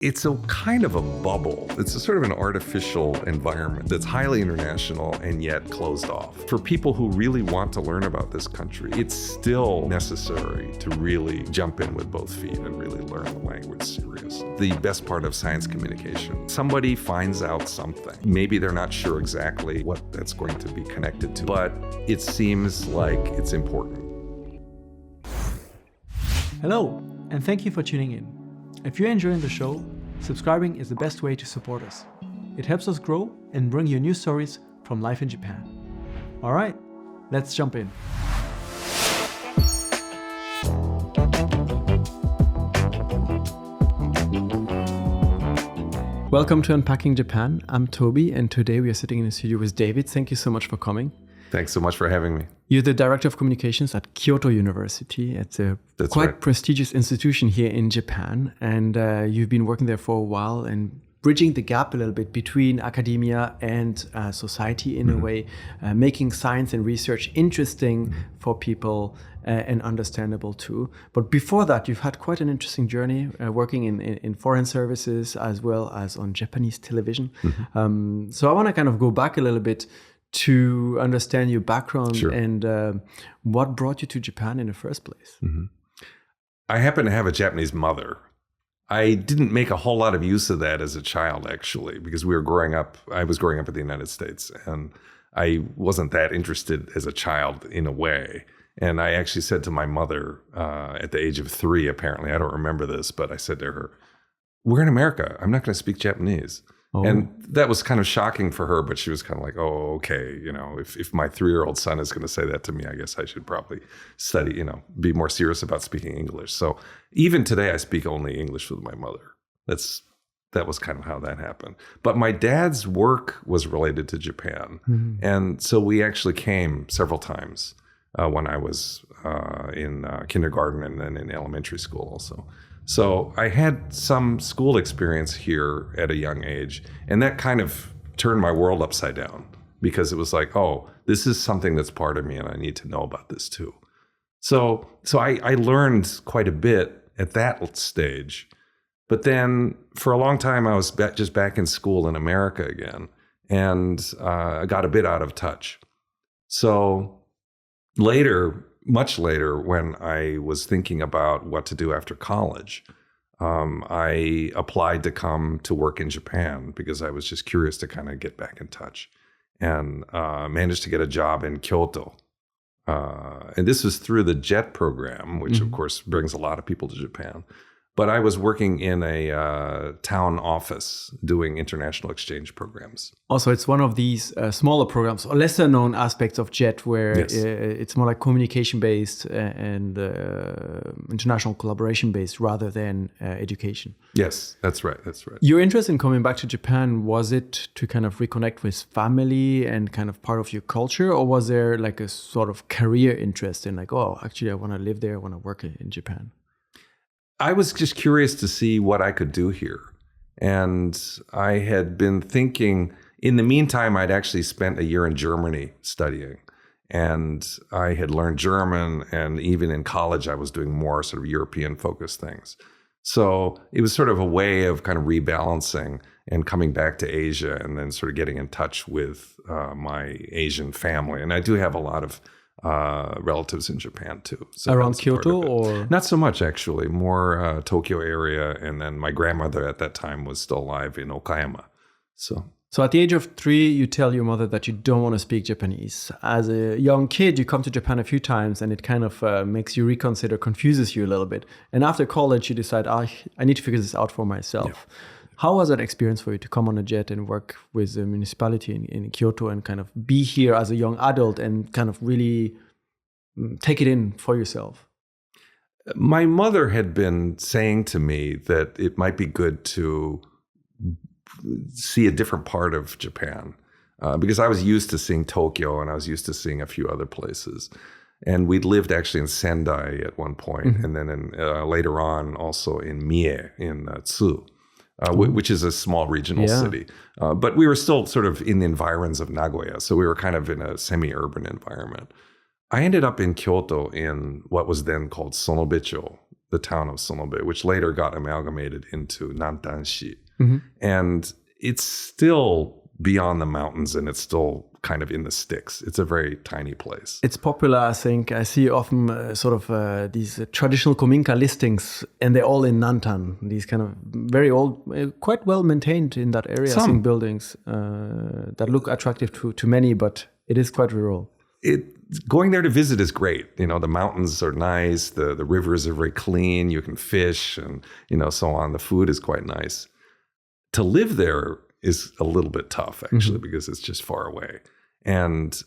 It's a kind of a bubble. It's a sort of an artificial environment that's highly international and yet closed off. For people who really want to learn about this country, it's still necessary to really jump in with both feet and really learn the language seriously. The best part of science communication, somebody finds out something. Maybe they're not sure exactly what that's going to be connected to, but it seems like it's important. Hello, and thank you for tuning in. If you're enjoying the show, subscribing is the best way to support us. It helps us grow and bring you new stories from life in Japan. All right, let's jump in. Welcome to Unpacking Japan. I'm Toby, and today we are sitting in the studio with David. Thank you so much for coming. Thanks so much for having me. You're the Director of Communications at Kyoto University. It's a quite prestigious institution here in Japan. And you've been working there for a while and bridging the gap a little bit between academia and society in a way, making science and research interesting for people and understandable too. But before that, you've had quite an interesting journey working in foreign services as well as on Japanese television. So I want to kind of go back a little bit to understand your background and what brought you to Japan in the first place. I happen to have a Japanese mother. I didn't make a whole lot of use of that as a child, actually, because I was growing up in the United States, and I wasn't that interested as a child in a way. And I actually said to my mother at the age of 3, apparently, I don't remember this, but I said to her, "We're in America. I'm not going to speak Japanese." Oh. And that was kind of shocking for her, but she was kind of like, "Oh, okay. If my 3-year-old son is going to say that to me, I guess I should probably study, be more serious about speaking English." So even today, I speak only English with my mother. That was kind of how that happened. But my dad's work was related to Japan. And so we actually came several times when I was in kindergarten and then in elementary school also. So I had some school experience here at a young age, and that kind of turned my world upside down because it was like, oh, this is something that's part of me and I need to know about this too. So I learned quite a bit at that stage. But then for a long time, I was just back in school in America again, and I got a bit out of touch. So much later, when I was thinking about what to do after college, I applied to come to work in Japan because I was just curious to kind of get back in touch, and managed to get a job in Kyoto. And this was through the JET program, which of course brings a lot of people to Japan. But I was working in a town office doing international exchange programs. Also, it's one of these smaller programs or lesser known aspects of JET where it's more like communication based and international collaboration based rather than education. Yes, that's right. Your interest in coming back to Japan, was it to kind of reconnect with family and kind of part of your culture? Or was there like a sort of career interest in like, oh, actually, I want to live there, I want to work in Japan? I was just curious to see what I could do here. And I had been thinking, in the meantime, I'd actually spent a year in Germany studying. And I had learned German, and even in college, I was doing more sort of European-focused things. So it was sort of a way of kind of rebalancing and coming back to Asia and then sort of getting in touch with my Asian family. And I do have a lot of relatives in Japan too. So around Kyoto or? Not so much actually, more Tokyo area. And then my grandmother at that time was still alive in Okayama. So at the age of 3, you tell your mother that you don't want to speak Japanese. As a young kid, you come to Japan a few times and it kind of makes you reconsider, confuses you a little bit. And after college, you decide, I need to figure this out for myself. Yeah. How was that experience for you to come on a jet and work with the municipality in Kyoto and kind of be here as a young adult and kind of really take it in for yourself? My mother had been saying to me that it might be good to see a different part of Japan because I was used to seeing Tokyo and I was used to seeing a few other places. And we lived actually in Sendai at one point, and then later on also in Mie in Tsu. Which is a small regional city. But we were still sort of in the environs of Nagoya. So we were kind of in a semi-urban environment. I ended up in Kyoto in what was then called Sonobecho, the town of Sonobe, which later got amalgamated into Nantanshi. And it's still beyond the mountains, and it's still kind of in the sticks. It's a very tiny place. It's popular, I think. I see often these traditional kominka listings, and they're all in Nantan. These kind of very old, quite well maintained in that area. I think buildings that look attractive to many, but it is quite rural. Going there to visit is great. The mountains are nice. The rivers are very clean. You can fish and, so on. The food is quite nice. To live there is a little bit tough, actually, because it's just far away. And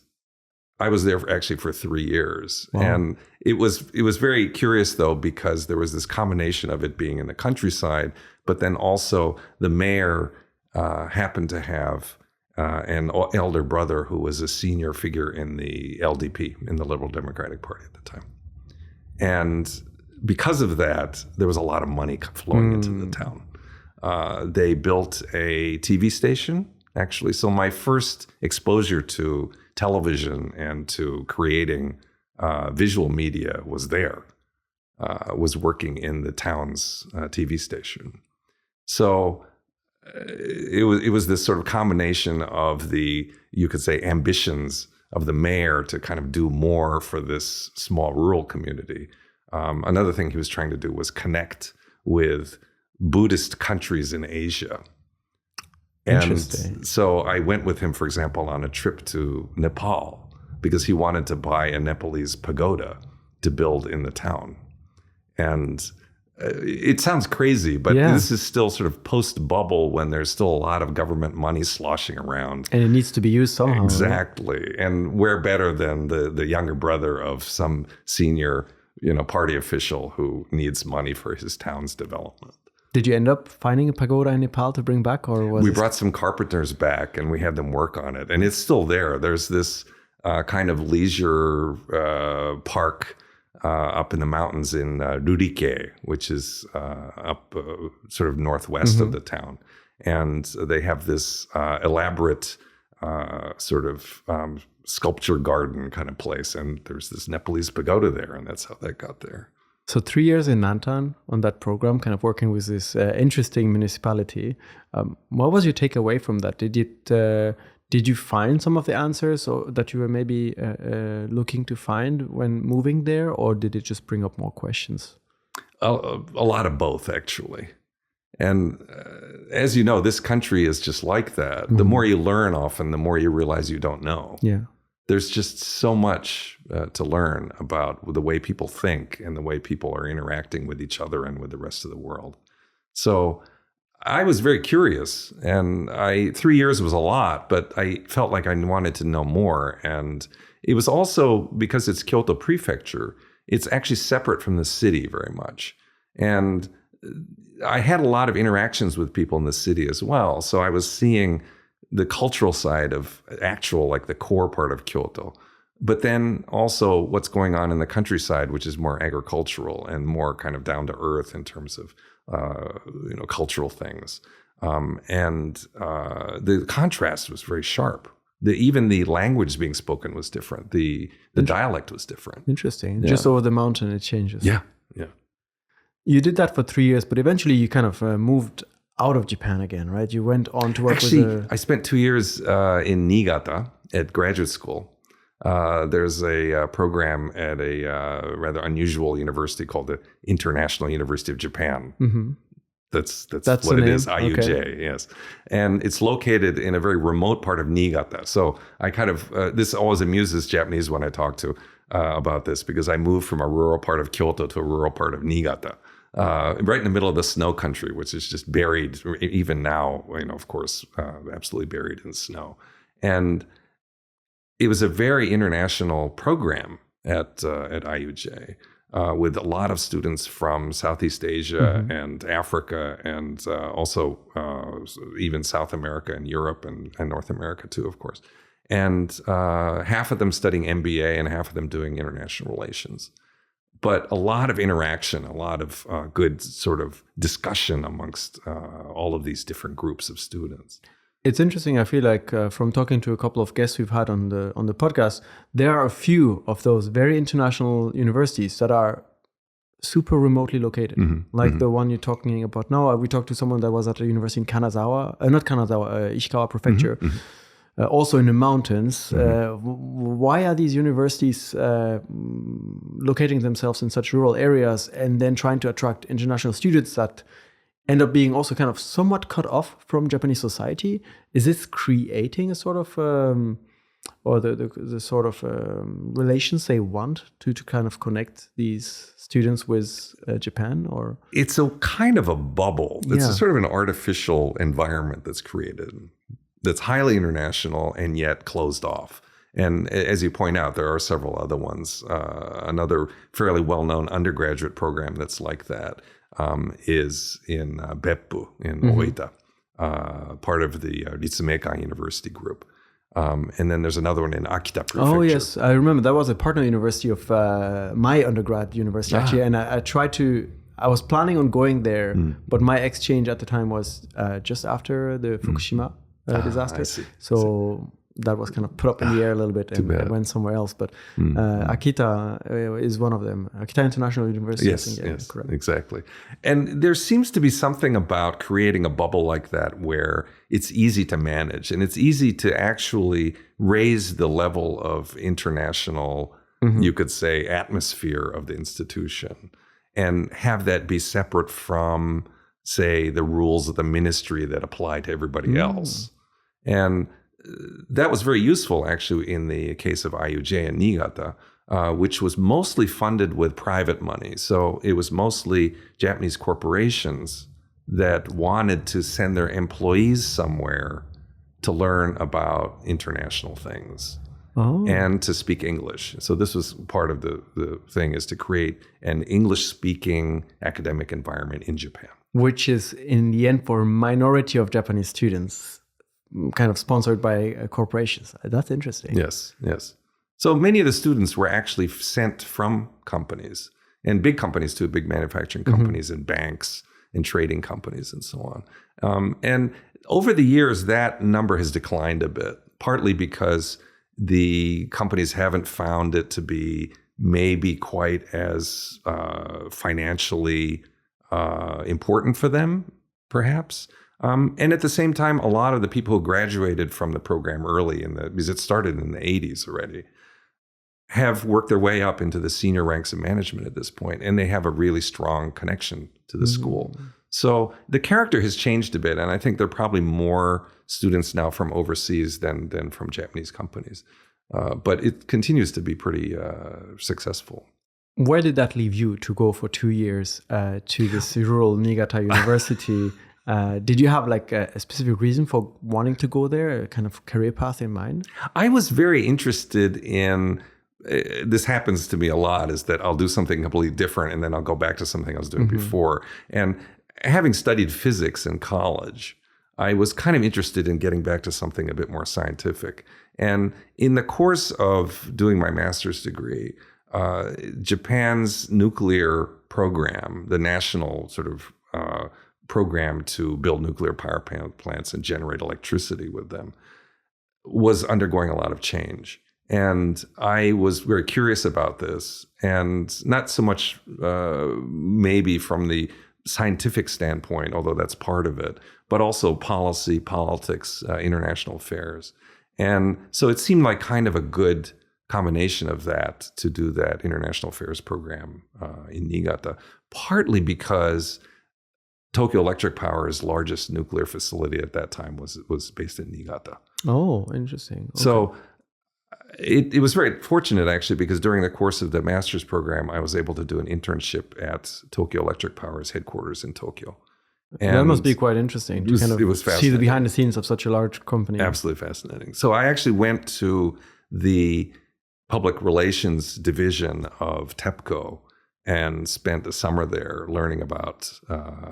I was there actually for 3 years. Wow. And it was very curious, though, because there was this combination of it being in the countryside, but then also the mayor happened to have an elder brother who was a senior figure in the LDP, in the Liberal Democratic Party at the time. And because of that, there was a lot of money flowing into the town. They built a TV station, actually. So my first exposure to television and to creating visual media was there, was working in the town's TV station. So it was this sort of combination of you could say, ambitions of the mayor to kind of do more for this small rural community. Another thing he was trying to do was connect with Buddhist countries in Asia. And so I went with him, for example, on a trip to Nepal because he wanted to buy a Nepalese pagoda to build in the town. And it sounds crazy, but this is still sort of post-bubble when there's still a lot of government money sloshing around. And it needs to be used somehow. Exactly. Right? And where better than the younger brother of some senior, party official who needs money for his town's development. Did you end up finding a pagoda in Nepal to bring back, or was we brought some carpenters back and we had them work on it, and it's still there. There's this kind of leisure park up in the mountains in Rurike, which is up sort of northwest of the town, and they have this elaborate sort of sculpture garden kind of place, and there's this Nepalese pagoda there, and that's how that got there. So 3 years in Nantan on that program, kind of working with this interesting municipality. What was your takeaway from that? Did you find some of the answers or that you were maybe looking to find when moving there, or did it just bring up more questions? A lot of both, actually. And as you know, this country is just like that. The more you learn, often, the more you realize you don't know. Yeah. There's just so much to learn about the way people think and the way people are interacting with each other and with the rest of the world. So I was very curious, and 3 years was a lot, but I felt like I wanted to know more. And it was also because it's Kyoto Prefecture, it's actually separate from the city very much. And I had a lot of interactions with people in the city as well. So I was seeing the cultural side of actual, like the core part of Kyoto, but then also what's going on in the countryside, which is more agricultural and more kind of down to earth in terms of, cultural things. The contrast was very sharp. Even the language being spoken was different. The dialect was different. Interesting. Yeah. Just over the mountain, it changes. Yeah. You did that for 3 years, but eventually you kind of moved out of Japan again, right? You went on to work I spent 2 years in Niigata at graduate school. There's a program at a rather unusual university called the International University of Japan. Mm-hmm. That's what it is, IUJ, okay. Yes. And it's located in a very remote part of Niigata. So I kind of, this always amuses Japanese when I talk to about this, because I moved from a rural part of Kyoto to a rural part of Niigata. Right in the middle of the snow country, which is just buried, even now, of course, absolutely buried in snow. And it was a very international program at IUJ with a lot of students from Southeast Asia and Africa, and also even South America and Europe and North America too, of course. And half of them studying MBA and half of them doing international relations. But a lot of interaction, a lot of good sort of discussion amongst all of these different groups of students. It's interesting. I feel like from talking to a couple of guests we've had on the podcast, there are a few of those very international universities that are super remotely located, like the one you're talking about now. We talked to someone that was at a university in Kanazawa, not Kanazawa, Ishikawa Prefecture, also in the mountains. Why are these universities locating themselves in such rural areas and then trying to attract international students that end up being also kind of somewhat cut off from Japanese society? Is this creating a sort of or the sort of relations they want to kind of connect these students with Japan? Or it's a kind of a bubble. It's a sort of an artificial environment that's created that's highly international and yet closed off. And as you point out, there are several other ones. Another fairly well-known undergraduate program that's like that is in Beppu in Oita, part of the Ritsumeikan University group. And then there's another one in Akita Prefecture. Oh, yes. I remember that was a partner university of my undergrad university, actually. And I was planning on going there, but my exchange at the time was just after the Fukushima disaster. I see. So that was kind of put up in the air a little bit and I went somewhere else. But Akita is one of them. Akita International University. Yes, correct. Exactly. And there seems to be something about creating a bubble like that where it's easy to manage and it's easy to actually raise the level of international, you could say, atmosphere of the institution and have that be separate from, say, the rules of the ministry that apply to everybody else. And that was very useful, actually, in the case of IUJ in Niigata, which was mostly funded with private money. So it was mostly Japanese corporations that wanted to send their employees somewhere to learn about international things and to speak English. So this was part of the thing, is to create an English-speaking academic environment in Japan. Which is, in the end, for a minority of Japanese students, kind of sponsored by corporations. That's interesting. Yes. So many of the students were actually sent from companies, and big companies too, big manufacturing companies and banks and trading companies and so on. And over the years, that number has declined a bit, partly because the companies haven't found it to be maybe quite as financially important for them, perhaps. And at the same time, a lot of the people who graduated from the program early, because it started in the 80s already, have worked their way up into the senior ranks of management at this point, and they have a really strong connection to the school. So the character has changed a bit, and I think there are probably more students now from overseas than from Japanese companies. But it continues to be pretty successful. Where did that leave you to go for 2 years to this rural Niigata University? Did you have like a specific reason for wanting to go there, a kind of career path in mind? I was very interested in, this happens to me a lot, is that I'll do something completely different and then I'll go back to something I was doing before. And having studied physics in college, I was kind of interested in getting back to something a bit more scientific. And in the course of doing my master's degree, Japan's nuclear program, the national sort of program to build nuclear power plants and generate electricity with them, was undergoing a lot of change. And I was very curious about this, and not so much maybe from the scientific standpoint, although that's part of it, but also policy, politics, international affairs. And so it seemed like kind of a good combination of that to do that international affairs program in Niigata, partly because Tokyo Electric Power's largest nuclear facility at that time was based in Niigata. Oh, interesting. Okay. So it was very fortunate, actually, because during the course of the master's program, I was able to do an internship at Tokyo Electric Power's headquarters in Tokyo. And that must be quite interesting to kind of see the behind the scenes of such a large company. Absolutely fascinating. So I actually went to the public relations division of TEPCO and spent a summer there learning about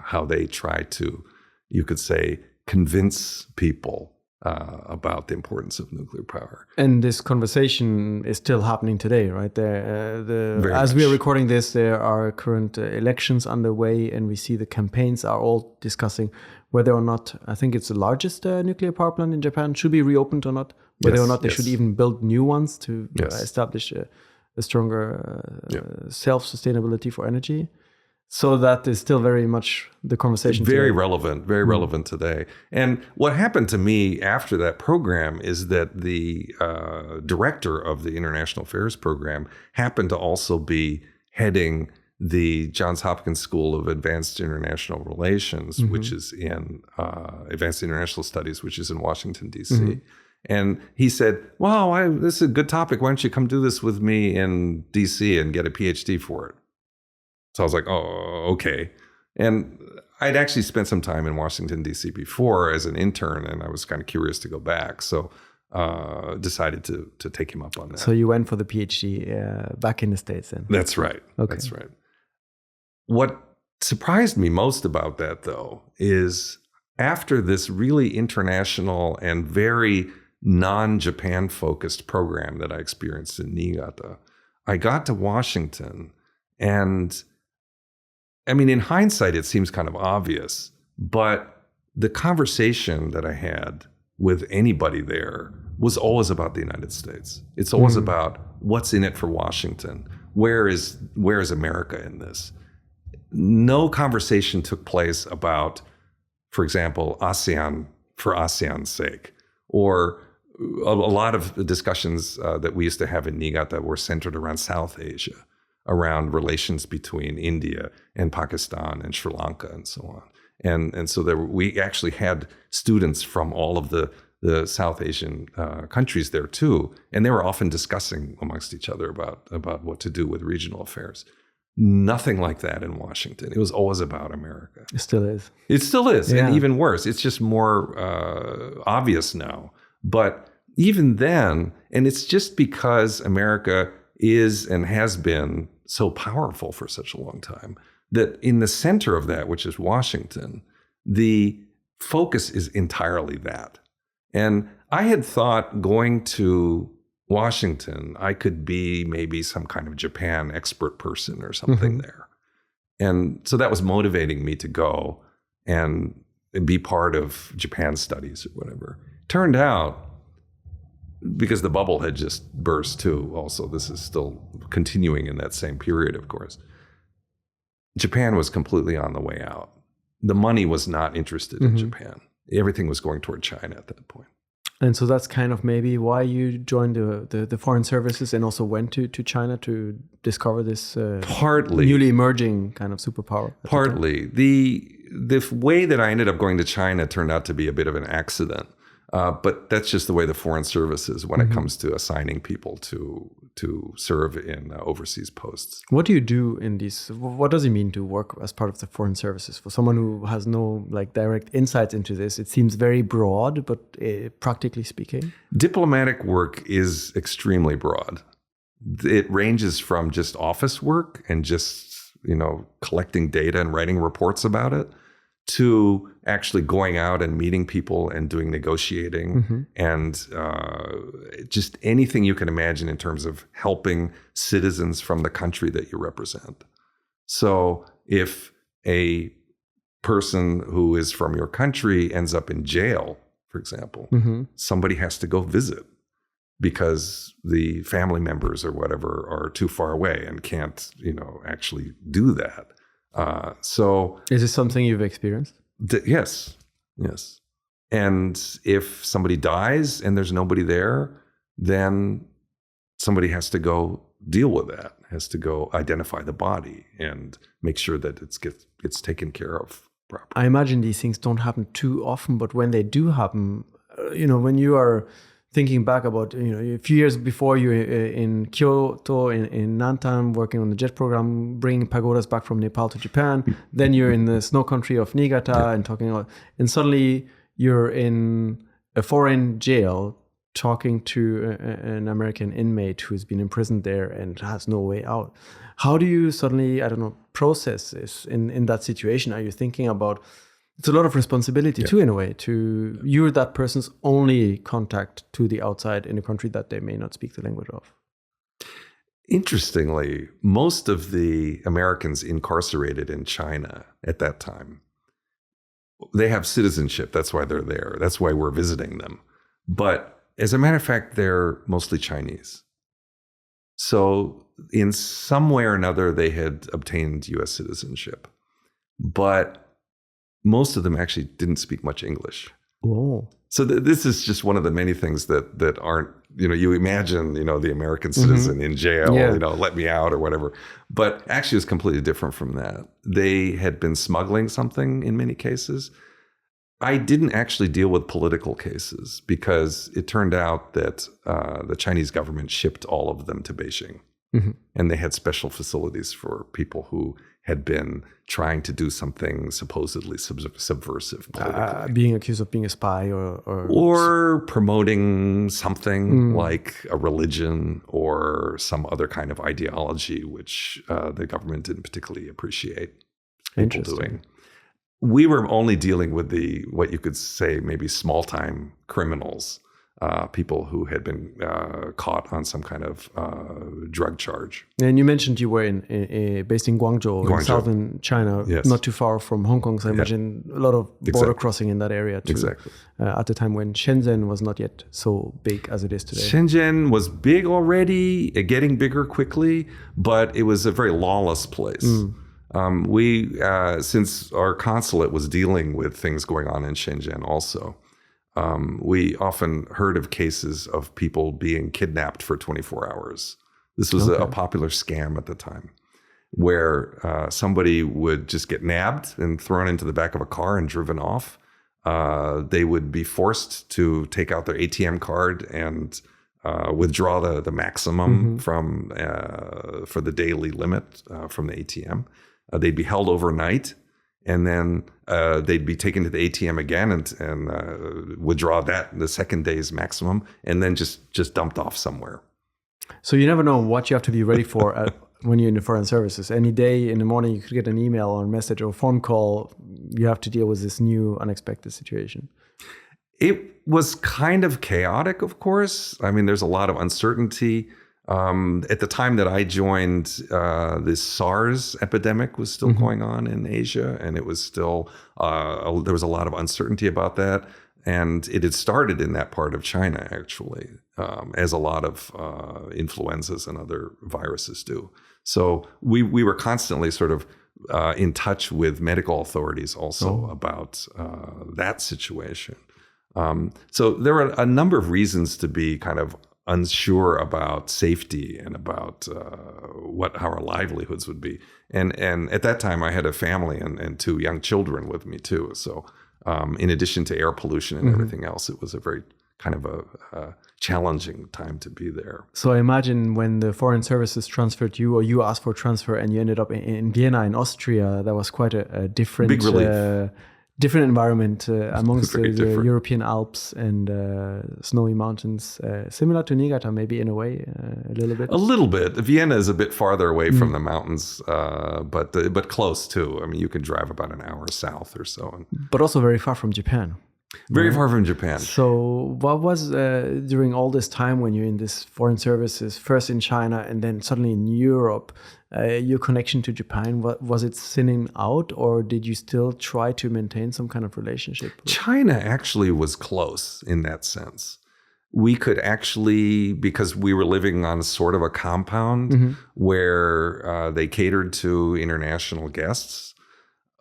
how they try to, you could say, convince people about the importance of nuclear power. And this conversation is still happening today, right? As we are recording this, there are current elections underway, and we see the campaigns are all discussing whether or not, I think it's the largest nuclear power plant in Japan, should be reopened or not, whether or not they should even build new ones to establish a stronger self-sustainability for energy. So that is still very much the conversation. Very today. relevant, very relevant today. And what happened to me after that program is that the director of the International Affairs program happened to also be heading the Johns Hopkins School of Advanced International Relations, which is in Advanced International Studies, which is in Washington, D.C. And he said, "Wow, this is a good topic. Why don't you come do this with me in D.C. and get a PhD for it?" So I was like, "Oh, okay." And I'd actually spent some time in Washington, D.C. before as an intern, and I was kind of curious to go back. So decided to take him up on that. So you went for the PhD back in the States then? That's right. Okay. That's right. What surprised me most about that, though, is after this really international and very non-Japan focused program that I experienced in Niigata, I got to Washington, and I mean, in hindsight, it seems kind of obvious, but the conversation that I had with anybody there was always about the United States. It's always about what's in it for Washington. Where is America in this? No conversation took place about, for example, ASEAN for ASEAN's sake, or a lot of the discussions that we used to have in Niigata were centered around South Asia, around relations between India and Pakistan and Sri Lanka and so on. And so we actually had students from all of the South Asian countries there too, and they were often discussing amongst each other about what to do with regional affairs. Nothing like that in Washington. It was always about America. It still is. It still is, Yeah. and even worse. It's just more obvious now. But even then, and it's just because America is and has been so powerful for such a long time, that in the center of that, which is Washington, the focus is entirely that. And I had thought going to Washington, I could be maybe some kind of Japan expert person or something there. And so that was motivating me to go and be part of Japan studies or whatever. Turned out, because the bubble had just burst too, also, this is still continuing in that same period, of course. Japan was completely on the way out. The money was not interested in Japan. Everything was going toward China at that point. And so that's kind of maybe why you joined the foreign services and also went to China to discover this partly newly emerging kind of superpower. Partly. The way that I ended up going to China turned out to be a bit of an accident. But that's just the way the foreign service is when it comes to assigning people to serve in overseas posts. What do you do in these? What does it mean to work as part of the foreign services? For someone who has no direct insights into this, it seems very broad, but practically speaking? Diplomatic work is extremely broad. It ranges from just office work and just, collecting data and writing reports about it, to actually going out and meeting people and doing negotiating and just anything you can imagine in terms of helping citizens from the country that you represent. So if a person who is from your country ends up in jail, for example, somebody has to go visit because the family members or whatever are too far away and can't, actually do that. So is this something you've experienced? Yes. And if somebody dies and there's nobody there, then somebody has to go deal with that, has to go identify the body and make sure that it's taken care of properly. I imagine these things don't happen too often, but when they do happen, when you are thinking back about, a few years before you're in Kyoto, in Nantan, working on the JET program, bringing pagodas back from Nepal to Japan. Then you're in the snow country of Niigata and suddenly you're in a foreign jail talking to an American inmate who's been imprisoned there and has no way out. How do you suddenly, process this in that situation? Are you thinking about, it's a lot of responsibility too, in a way, you're that person's only contact to the outside in a country that they may not speak the language of. Interestingly, most of the Americans incarcerated in China at that time, they have citizenship. That's why they're there. That's why we're visiting them. But as a matter of fact, they're mostly Chinese. So in some way or another, they had obtained U.S. citizenship. But most of them actually didn't speak much English. Whoa. So this is just one of the many things that aren't, you imagine, the American citizen in jail, let me out or whatever. But actually it's completely different from that. They had been smuggling something in many cases. I didn't actually deal with political cases because it turned out that the Chinese government shipped all of them to Beijing. And they had special facilities for people who had been trying to do something supposedly subversive politically. Being accused of being a spy or promoting something like a religion or some other kind of ideology, which the government didn't particularly appreciate people doing. We were only dealing with what you could say maybe small-time criminals, people who had been caught on some kind of drug charge. And you mentioned you were based in Guangzhou, in southern China, not too far from Hong Kong. So I imagine a lot of border crossing in that area too. Exactly. At the time when Shenzhen was not yet so big as it is today. Shenzhen was big already, getting bigger quickly, but it was a very lawless place. We, since our consulate was dealing with things going on in Shenzhen also, we often heard of cases of people being kidnapped for 24 hours. This was a popular scam at the time, where somebody would just get nabbed and thrown into the back of a car and driven off. They would be forced to take out their ATM card and withdraw the maximum for the daily limit from the ATM. They'd be held overnight. And then they'd be taken to the ATM again and withdraw the second day's maximum, and then just dumped off somewhere. So you never know what you have to be ready for when you're in the foreign services. Any day in the morning, you could get an email or a message or a phone call. You have to deal with this new unexpected situation. It was kind of chaotic, of course. I mean, there's a lot of uncertainty. At the time that I joined, this SARS epidemic was still going on in Asia, and it was still, there was a lot of uncertainty about that. And it had started in that part of China, actually, as a lot of influenzas and other viruses do. So we were constantly sort of in touch with medical authorities also about that situation. So there were a number of reasons to be kind of unsure about safety and about how our livelihoods would be. And at that time, I had a family and two young children with me too. So in addition to air pollution and everything else, it was a very kind of a challenging time to be there. So I imagine when the foreign services transferred you, or you asked for transfer and you ended up in Vienna, in Austria, that was quite a different... Big relief. Different environment amongst the European Alps and snowy mountains, similar to Niigata, maybe in a way, a little bit. A little bit. Vienna is a bit farther away from the mountains, but close too. I mean, you can drive about an hour south or so. But also very far from Japan. Very far from Japan. So what was, during all this time when you're in this foreign services, first in China and then suddenly in Europe, your connection to Japan, was it thinning out, or did you still try to maintain some kind of relationship? China actually was close in that sense. We could actually, because we were living on sort of a compound where they catered to international guests,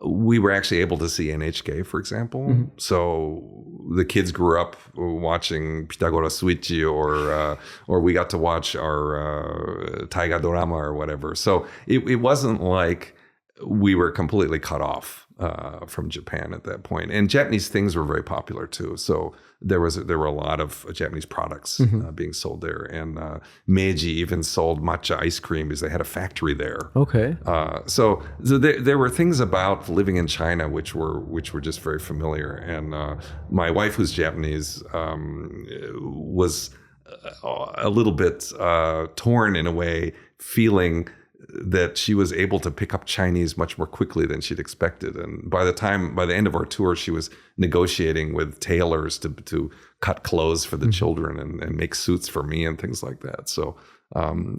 we were actually able to see NHK, for example. So the kids grew up watching Pythagoras Suichi, or we got to watch our Taiga drama or whatever. So it wasn't like we were completely cut off from Japan at that point. And Japanese things were very popular too. So there were a lot of Japanese products being sold there. And Meiji even sold matcha ice cream because they had a factory there. Okay. So there were things about living in China which were just very familiar. And my wife, who's Japanese, was a little bit torn in a way, feeling that she was able to pick up Chinese much more quickly than she'd expected. And by the end of our tour, she was negotiating with tailors to cut clothes for the children and make suits for me and things like that. So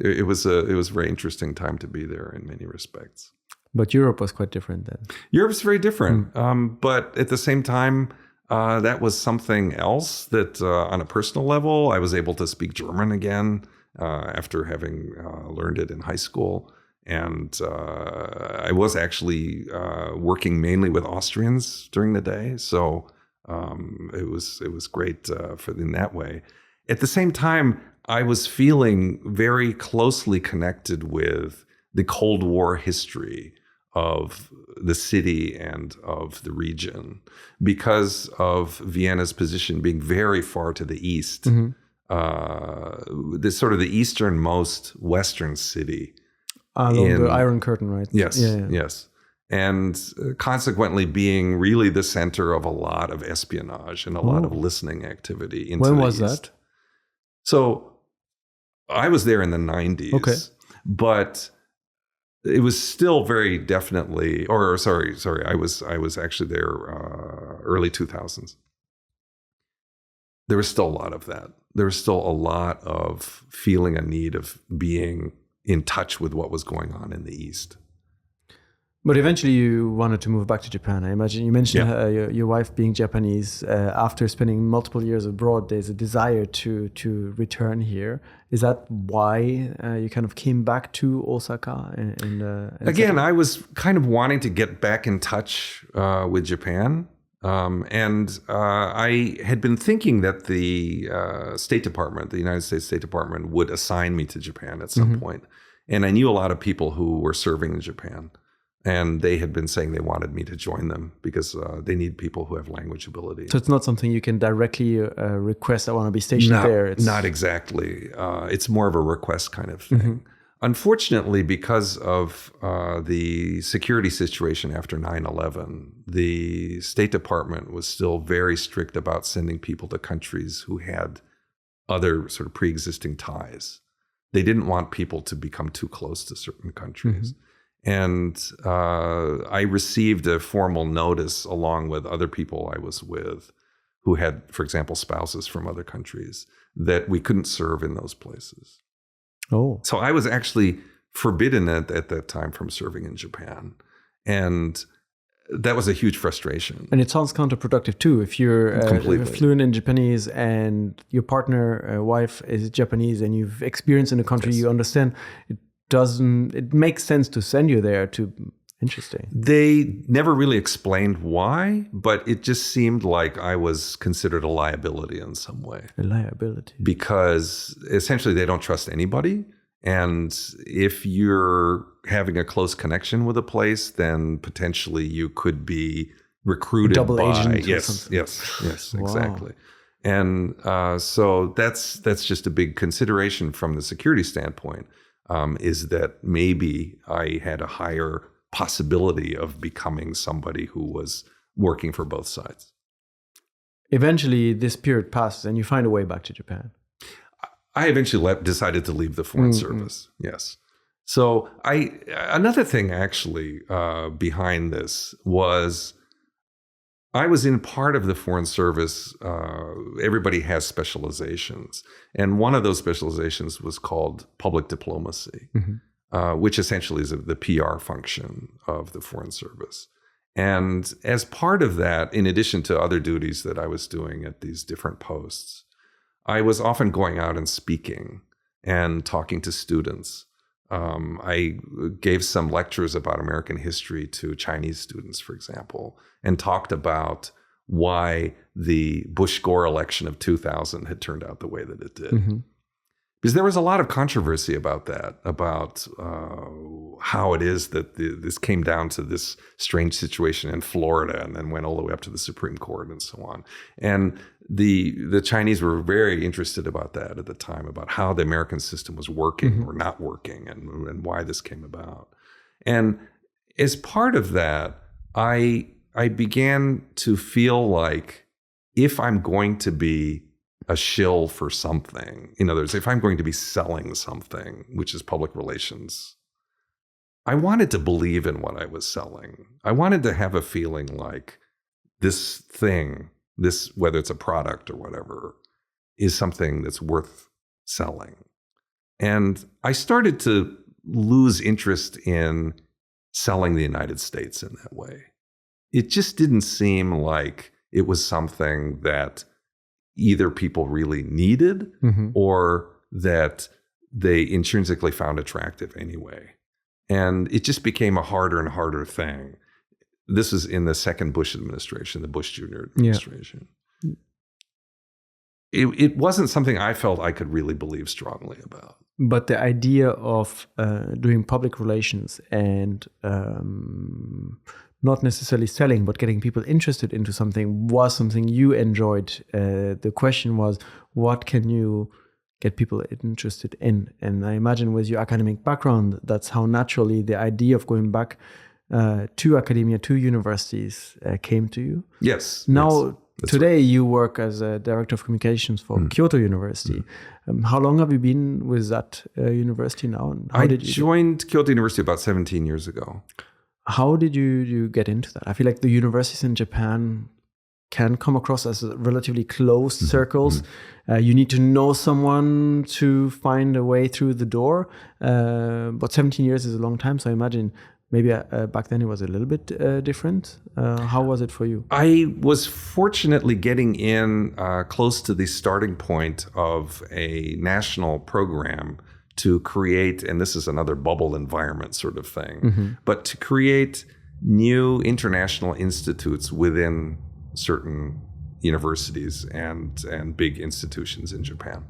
it was a very interesting time to be there in many respects. But Europe was quite different then. Europe's very different. But at the same time, that was something else that on a personal level, I was able to speak German again. after having learned it in high school. And I was actually working mainly with Austrians during the day, so it was great in that way. At the same time, I was feeling very closely connected with the Cold War history of the city and of the region because of Vienna's position being very far to the east. This sort of the easternmost Western city. Along the Iron Curtain, right? Yes, yes. And consequently being really the center of a lot of espionage and a lot of listening activity into When the was east. that? So I was there in the 90s. Okay. But it was still very definitely, I was actually there early 2000s. There was still a lot of that. There was still a lot of feeling a need of being in touch with what was going on in the East. But eventually you wanted to move back to Japan. I imagine you mentioned your wife being Japanese. After spending multiple years abroad, there's a desire to return here. Is that why you kind of came back to Osaka? Again, I was kind of wanting to get back in touch with Japan. And I had been thinking that the State Department, the United States State Department, would assign me to Japan at some point. And I knew a lot of people who were serving in Japan. And they had been saying they wanted me to join them because they need people who have language ability. So it's not something you can directly request, I want to be stationed there. Not exactly. It's more of a request kind of thing. Unfortunately, because of the security situation after 9/11, the State Department was still very strict about sending people to countries who had other sort of pre-existing ties. They didn't want people to become too close to certain countries. And I received a formal notice along with other people I was with who had, for example, spouses from other countries, that we couldn't serve in those places. Oh. So I was actually forbidden at that time from serving in Japan. And that was a huge frustration. And it sounds counterproductive too. If you're fluent in Japanese and your partner, wife is Japanese and you've experienced in a country you understand, it makes sense to send you there to. Interesting. They never really explained why, but it just seemed like I was considered a liability in some way. A liability. Because essentially they don't trust anybody. And if you're having a close connection with a place, then potentially you could be recruited double by agent. Yes, Wow. exactly. And so that's just a big consideration from the security standpoint, is that maybe I had a higher possibility of becoming somebody who was working for both sides. Eventually, this period passes and you find a way back to Japan. I eventually decided to leave the Foreign Service, yes. So another thing actually behind this was I was in part of the Foreign Service. Everybody has specializations. And one of those specializations was called public diplomacy. Which essentially is the PR function of the Foreign Service. And as part of that, in addition to other duties that I was doing at these different posts, I was often going out and speaking and talking to students. I gave some lectures about American history to Chinese students, for example, and talked about why the Bush-Gore election of 2000 had turned out the way that it did. Because there was a lot of controversy about that, about how it is that this came down to this strange situation in Florida and then went all the way up to the Supreme Court and so on. And the Chinese were very interested about that at the time, about how the American system was working or not working and why this came about. And as part of that, I began to feel like if I'm going to be a shill for something. In other words, if I'm going to be selling something, which is public relations, I wanted to believe in what I was selling. I wanted to have a feeling like this thing, whether it's a product or whatever, is something that's worth selling. And I started to lose interest in selling the United States in that way. It just didn't seem like it was something that either people really needed or that they intrinsically found attractive anyway. And it just became a harder and harder thing. This was in the second Bush administration, the Bush Jr. administration. Yeah. It wasn't something I felt I could really believe strongly about. But the idea of doing public relations and not necessarily selling, but getting people interested into something was something you enjoyed. The question was, what can you get people interested in? And I imagine with your academic background, that's how naturally the idea of going back to academia, to universities came to you. Yes. Now, yes. Today, you work as a director of communications for Kyoto University. How long have you been with that university now? And I joined Kyoto University about 17 years ago. How did you get into that? I feel like the universities in Japan can come across as relatively closed circles. You need to know someone to find a way through the door. But 17 years is a long time, so I imagine maybe back then it was a little bit different. How was it for you? I was fortunately getting in close to the starting point of a national program to create, and this is another bubble environment sort of thing, but to create new international institutes within certain universities and big institutions in Japan.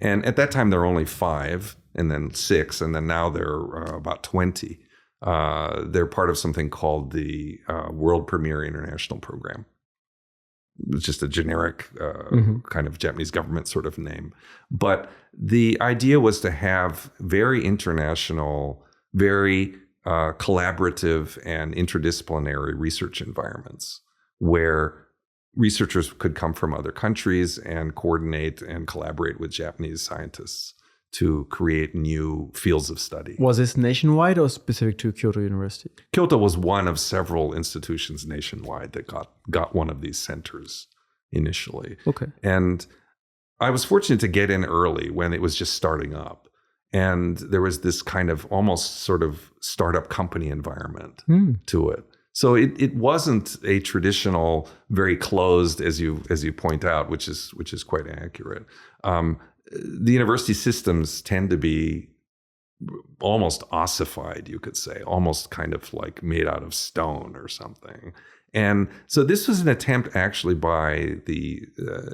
And at that time, there were only 5, and then 6, and then now there are about 20. They're part of something called the World Premier International Program. It's just a generic kind of Japanese government sort of name. But the idea was to have very international, very collaborative and interdisciplinary research environments where researchers could come from other countries and coordinate and collaborate with Japanese scientists to create new fields of study. Was this nationwide or specific to Kyoto University? Kyoto was one of several institutions nationwide that got one of these centers initially. Okay. And I was fortunate to get in early when it was just starting up. And there was this kind of almost sort of startup company environment to it. So it wasn't a traditional, very closed, as you point out, which is quite accurate. The university systems tend to be almost ossified, you could say, almost kind of like made out of stone or something. And so this was an attempt actually by the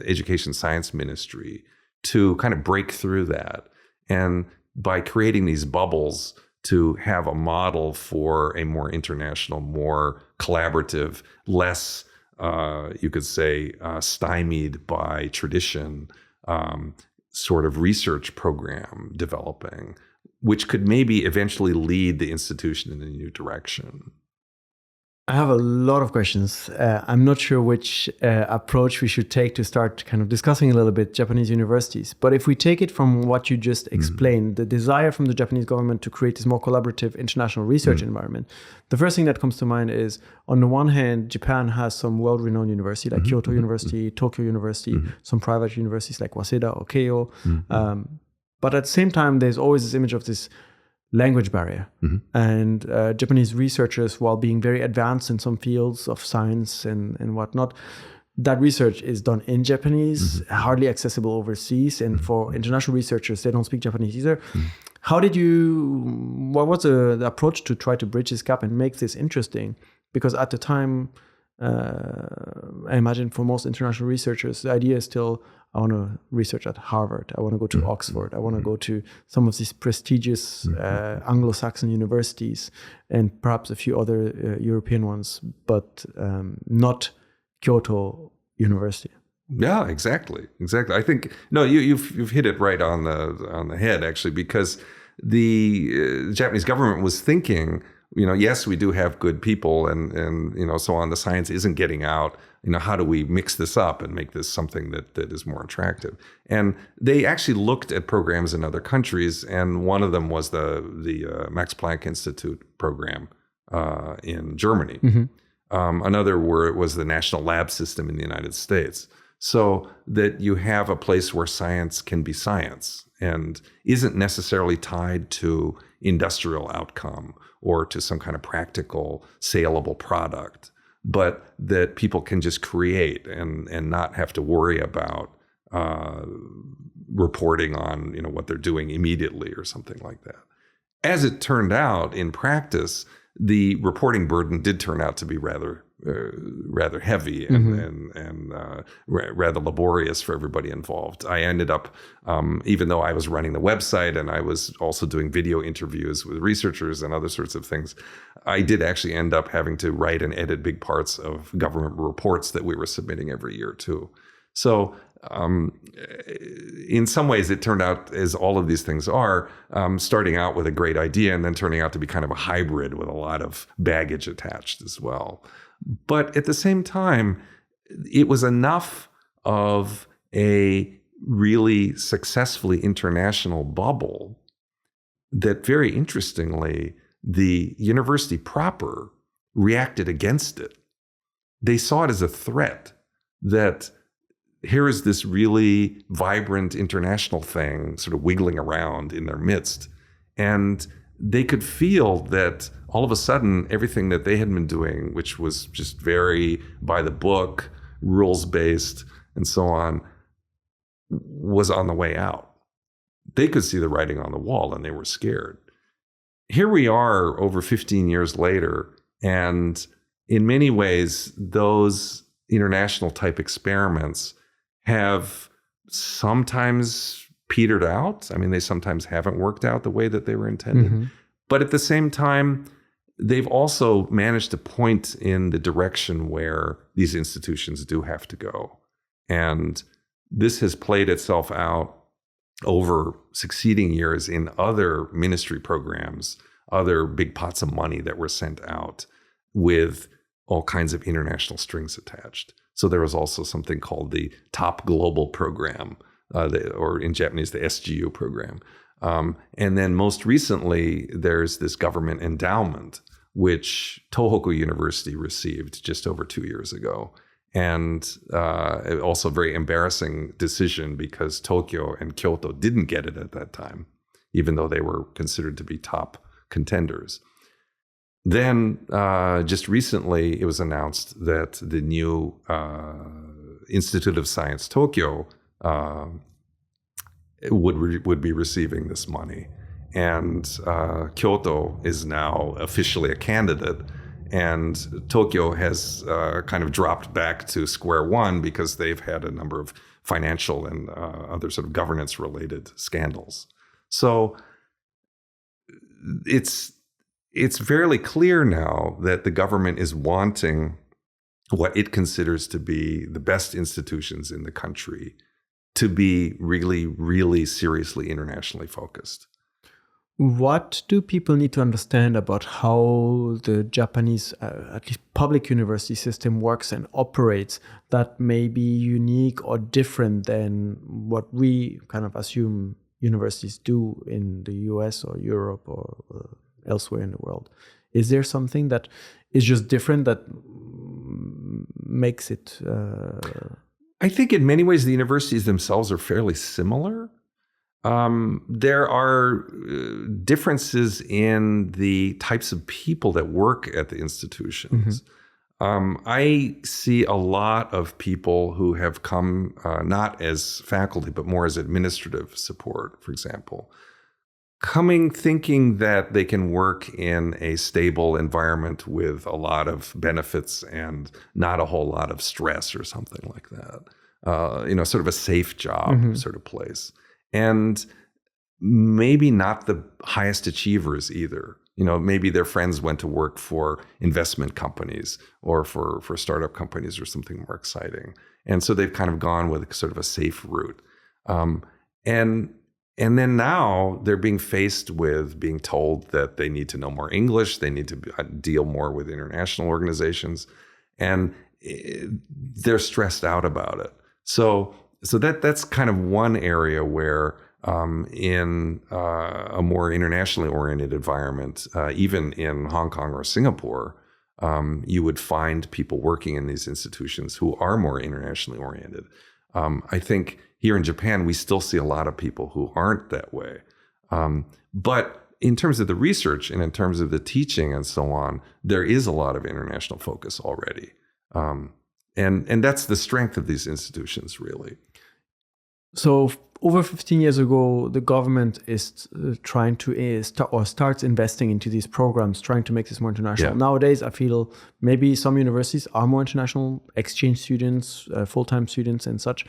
Education Science Ministry to kind of break through that. And by creating these bubbles to have a model for a more international, more collaborative, less, you could say, stymied by tradition, sort of research program developing, which could maybe eventually lead the institution in a new direction. I have a lot of questions. I'm not sure which approach we should take to start kind of discussing a little bit Japanese universities. But if we take it from what you just explained, the desire from the Japanese government to create this more collaborative international research environment, the first thing that comes to mind is, on the one hand, Japan has some world-renowned universities like Kyoto University, Tokyo University, some private universities like Waseda or Keio. But at the same time, there's always this image of this language barrier. And Japanese researchers, while being very advanced in some fields of science and whatnot, that research is done in Japanese, hardly accessible overseas. And for international researchers, they don't speak Japanese either. What was the approach to try to bridge this gap and make this interesting? Because at the time, I imagine for most international researchers, the idea is still, I want to research at Harvard. I want to go to Oxford. I want to go to some of these prestigious Anglo-Saxon universities and perhaps a few other European ones, but not Kyoto University. Yeah, exactly. I think you've hit it right on the head actually, because the Japanese government was thinking, yes, we do have good people and so on. The science isn't getting out. How do we mix this up and make this something that is more attractive? And they actually looked at programs in other countries, and one of them was the Max Planck Institute program in Germany. Another was the National Lab System in the United States. So that you have a place where science can be science and isn't necessarily tied to industrial outcome or to some kind of practical, saleable product, but that people can just create and not have to worry about reporting on, what they're doing immediately or something like that. As it turned out, in practice, the reporting burden did turn out to be rather heavy and rather laborious for everybody involved. I ended up, even though I was running the website and I was also doing video interviews with researchers and other sorts of things, I did actually end up having to write and edit big parts of government reports that we were submitting every year too. So in some ways, it turned out, as all of these things are, starting out with a great idea and then turning out to be kind of a hybrid with a lot of baggage attached as well. But at the same time, it was enough of a really successfully international bubble that, very interestingly, the university proper reacted against it. They saw it as a threat that here is this really vibrant international thing sort of wiggling around in their midst. And they could feel that all of a sudden, everything that they had been doing, which was just very by the book, rules-based, and so on, was on the way out. They could see the writing on the wall and they were scared. Here we are over 15 years later, and in many ways, those international type experiments have sometimes petered out. I mean, they sometimes haven't worked out the way that they were intended. Mm-hmm. But at the same time, they've also managed to point in the direction where these institutions do have to go. And this has played itself out over succeeding years in other ministry programs, other big pots of money that were sent out with all kinds of international strings attached. So there was also something called the Top Global Program, or in Japanese, the SGU program. And then most recently, there's this government endowment, which Tohoku University received just over 2 years ago. And also a very embarrassing decision because Tokyo and Kyoto didn't get it at that time, even though they were considered to be top contenders. Then just recently, it was announced that the new Institute of Science Tokyo would be receiving this money. And Kyoto is now officially a candidate. And Tokyo has kind of dropped back to square one because they've had a number of financial and other sort of governance-related scandals. So it's fairly clear now that the government is wanting what it considers to be the best institutions in the country to be really, really seriously internationally focused. What do people need to understand about how the Japanese, at least public university system works and operates that may be unique or different than what we kind of assume universities do in the US or Europe or elsewhere in the world? Is there something that is just different that makes it? I think in many ways the universities themselves are fairly similar. There are differences in the types of people that work at the institutions. Mm-hmm. I see a lot of people who have come not as faculty, but more as administrative support, for example, coming thinking that they can work in a stable environment with a lot of benefits and not a whole lot of stress or something like that. Sort of a safe job mm-hmm. sort of place. And maybe not the highest achievers either. Maybe their friends went to work for investment companies or for startup companies or something more exciting. And so they've kind of gone with sort of a safe route. And then now they're being faced with being told that they need to know more English, they need to deal more with international organizations, and they're stressed out about it. So that's kind of one area where in a more internationally oriented environment, even in Hong Kong or Singapore, you would find people working in these institutions who are more internationally oriented. I think here in Japan, we still see a lot of people who aren't that way. But in terms of the research and in terms of the teaching and so on, there is a lot of international focus already. And that's the strength of these institutions, really. So over 15 years ago, the government is trying to starts investing into these programs, trying to make this more international. Yeah. Nowadays, I feel maybe some universities are more international, exchange students, full-time students and such.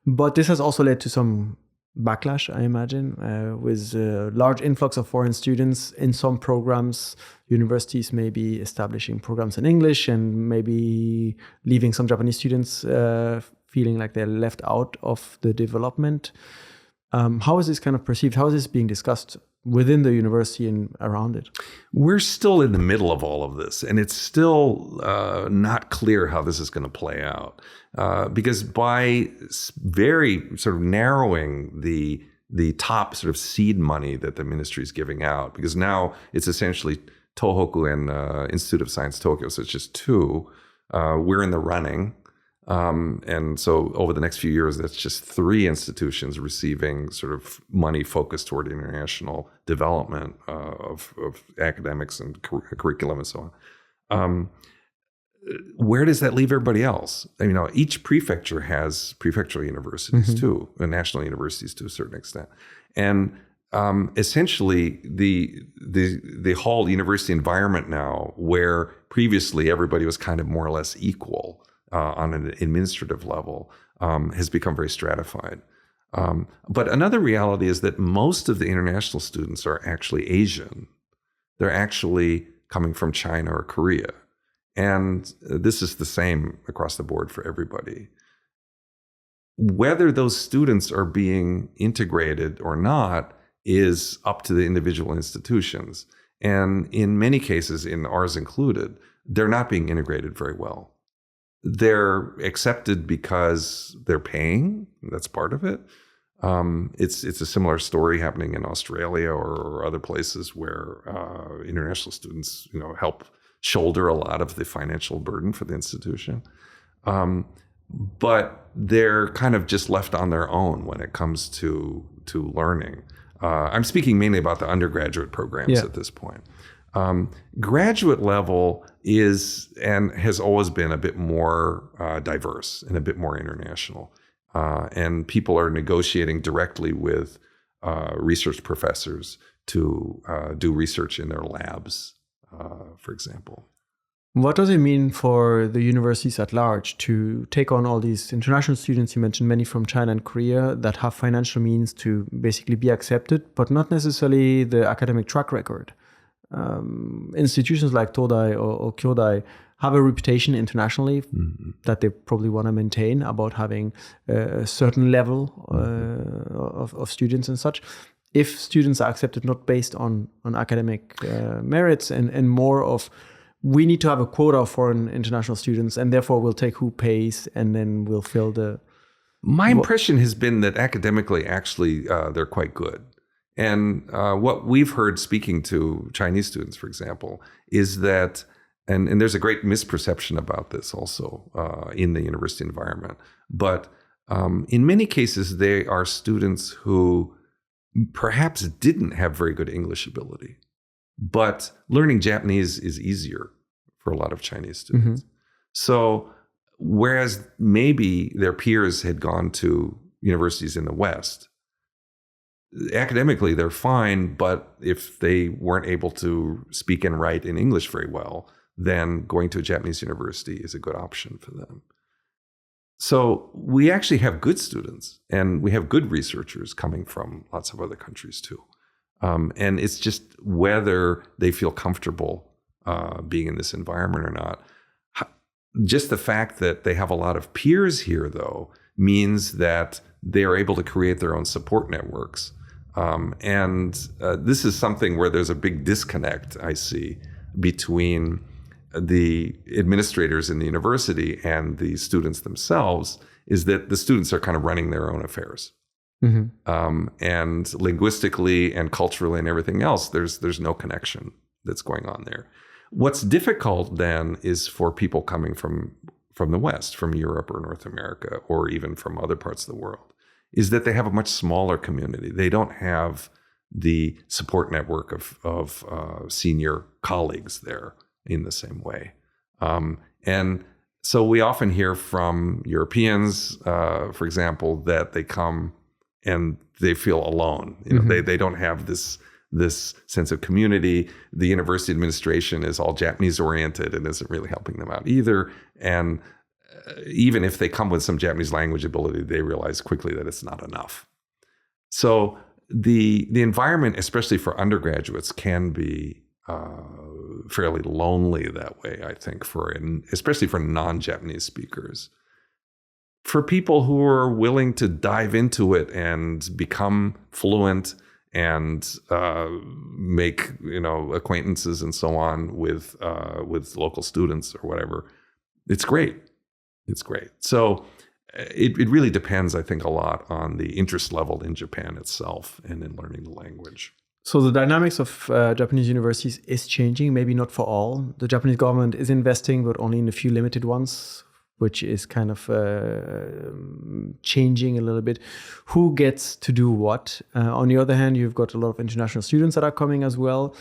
But this has also led to some backlash, I imagine, with a large influx of foreign students in some programs. Universities may be establishing programs in English and maybe leaving some Japanese students feeling like they're left out of the development. How is this kind of perceived? How is this being discussed within the university and around it? We're still in the middle of all of this, and it's still not clear how this is going to play out. Because by very sort of narrowing the top sort of seed money that the ministry is giving out, because now it's essentially Tohoku and Institute of Science Tokyo, so it's just two. We're in the running. And so over the next few years, that's just three institutions receiving sort of money focused toward international development of academics and curriculum and so on. Where does that leave everybody else? I mean, each prefecture has prefectural universities too, and national universities to a certain extent. And essentially, the whole university environment now, where previously everybody was kind of more or less equal, on an administrative level, has become very stratified. But another reality is that most of the international students are actually Asian. They're actually coming from China or Korea. And this is the same across the board for everybody. Whether those students are being integrated or not is up to the individual institutions. And in many cases, in ours included, they're not being integrated very well. They're accepted because they're paying. That's part of it. It's a similar story happening in Australia or other places where international students, help shoulder a lot of the financial burden for the institution. But they're kind of just left on their own when it comes to learning. I'm speaking mainly about the undergraduate programs at this point. Graduate level is and has always been a bit more diverse and a bit more international. And people are negotiating directly with research professors to do research in their labs, for example. What does it mean for the universities at large to take on all these international students? You mentioned many from China and Korea that have financial means to basically be accepted, but not necessarily the academic track record. Institutions like Todai or Kyodai have a reputation internationally that they probably want to maintain about having a certain level of students and such. If students are accepted not based on academic merits and more of, we need to have a quota of foreign international students and therefore we'll take who pays and then we'll fill the... My impression has been that academically, actually, they're quite good. And what we've heard speaking to Chinese students, for example, is that, and there's a great misperception about this also in the university environment, but in many cases, they are students who perhaps didn't have very good English ability, but learning Japanese is easier for a lot of Chinese students. So whereas maybe their peers had gone to universities in the West, academically, they're fine, but if they weren't able to speak and write in English very well, then going to a Japanese university is a good option for them. So we actually have good students, and we have good researchers coming from lots of other countries too. And it's just whether they feel comfortable being in this environment or not. Just the fact that they have a lot of peers here, though, means that they are able to create their own support networks. And this is something where there's a big disconnect, I see, between the administrators in the university and the students themselves, is that the students are kind of running their own affairs. And linguistically and culturally and everything else, there's no connection that's going on there. What's difficult then is for people coming from the West, from Europe or North America, or even from other parts of the world, is that they have a much smaller community. They don't have the support network of senior colleagues there in the same way. And So we often hear from Europeans, for example, that they come and they feel alone. They don't have this sense of community. The university administration is all Japanese oriented and isn't really helping them out either. And even if they come with some Japanese language ability, they realize quickly that it's not enough. So the environment, especially for undergraduates, can be fairly lonely that way, I think, especially for non-Japanese speakers. For people who are willing to dive into it and become fluent and make acquaintances and so on with local students or whatever, it's great. It's great. So it really depends, I think, a lot on the interest level in Japan itself and in learning the language. So the dynamics of Japanese universities is changing, maybe not for all. The Japanese government is investing, but only in a few limited ones, which is kind of changing a little bit. Who gets to do what? On the other hand, you've got a lot of international students that are coming as well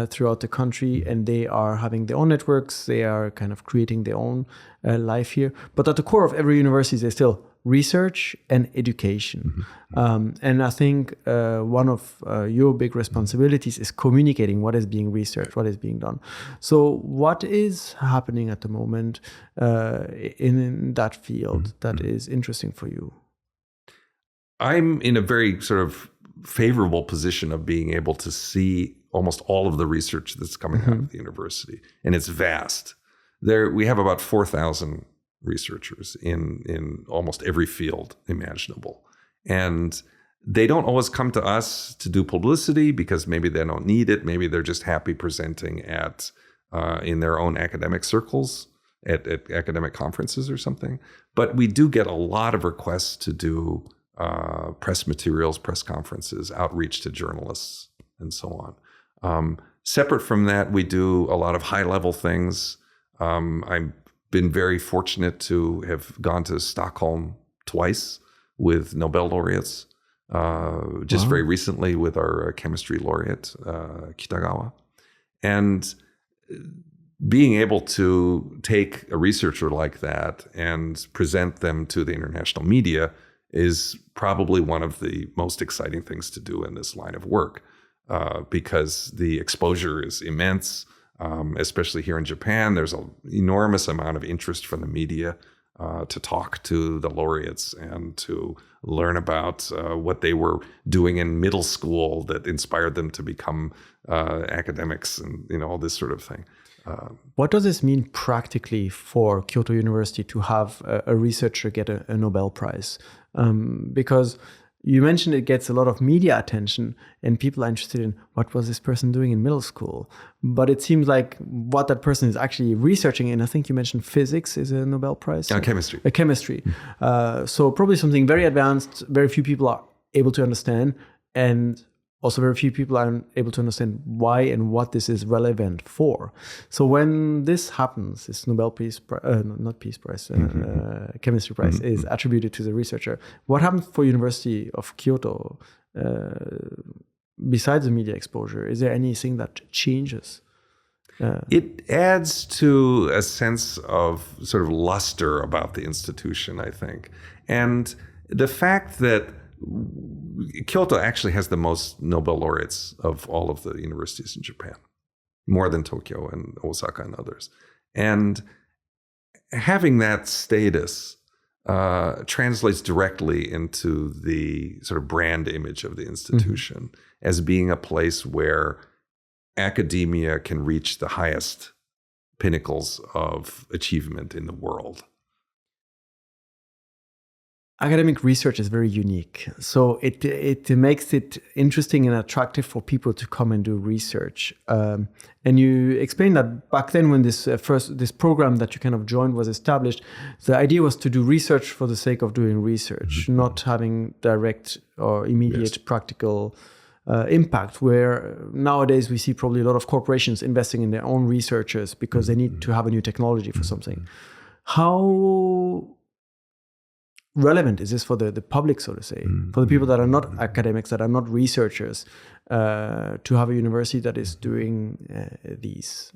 throughout the country, and they are having their own networks. They are kind of creating their own life here. But at the core of every university, there's still research and education. And I think one of your big responsibilities is communicating what is being researched, what is being done. So what is happening at the moment in that field that is interesting for you? I'm in a very sort of favorable position of being able to see almost all of the research that's coming out of the university, and it's vast. We have about 4,000 researchers in almost every field imaginable. And they don't always come to us to do publicity because maybe they don't need it. Maybe they're just happy presenting in their own academic circles at academic conferences or something. But we do get a lot of requests to do press materials, press conferences, outreach to journalists, and so on. Separate from that, we do a lot of high-level things. I've been very fortunate to have gone to Stockholm twice with Nobel laureates, just very recently with our chemistry laureate, Kitagawa. And being able to take a researcher like that and present them to the international media is probably one of the most exciting things to do in this line of work, because the exposure is immense. Especially here in Japan, there's an enormous amount of interest from the media to talk to the laureates and to learn about what they were doing in middle school that inspired them to become academics and all this sort of thing. What does this mean practically for Kyoto University to have a researcher get a Nobel Prize? Because you mentioned it gets a lot of media attention and people are interested in what was this person doing in middle school. But it seems like what that person is actually researching, and I think you mentioned physics is a Nobel Prize. Chemistry. Chemistry. So probably something very advanced, very few people are able to understand, and also very few people are able to understand why and what this is relevant for. So when this happens, this Nobel Peace Prize, not Peace Prize, Chemistry Prize is attributed to the researcher. What happens for University of Kyoto besides the media exposure? Is there anything that changes? It adds to a sense of sort of luster about the institution, I think. And the fact that Kyoto actually has the most Nobel laureates of all of the universities in Japan, more than Tokyo and Osaka and others. And having that status translates directly into the sort of brand image of the institution as being a place where academia can reach the highest pinnacles of achievement in the world. Academic research is very unique. So it makes it interesting and attractive for people to come and do research. And you explained that back then when this program that you kind of joined was established, the idea was to do research for the sake of doing research, not having direct or immediate practical impact, where nowadays we see probably a lot of corporations investing in their own researchers because they need to have a new technology for something. How relevant is this for the public, so to say, for the people that are not academics, that are not researchers, to have a university that is doing these?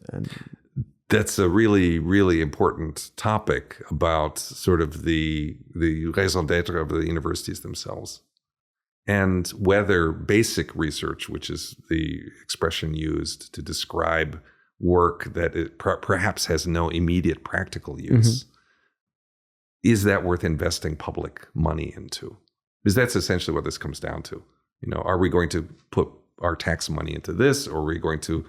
That's a really, really important topic about sort of the raison d'etre of the universities themselves. And whether basic research, which is the expression used to describe work that it perhaps has no immediate practical use, is that worth investing public money into? Because that's essentially what this comes down to. Are we going to put our tax money into this, or are we going to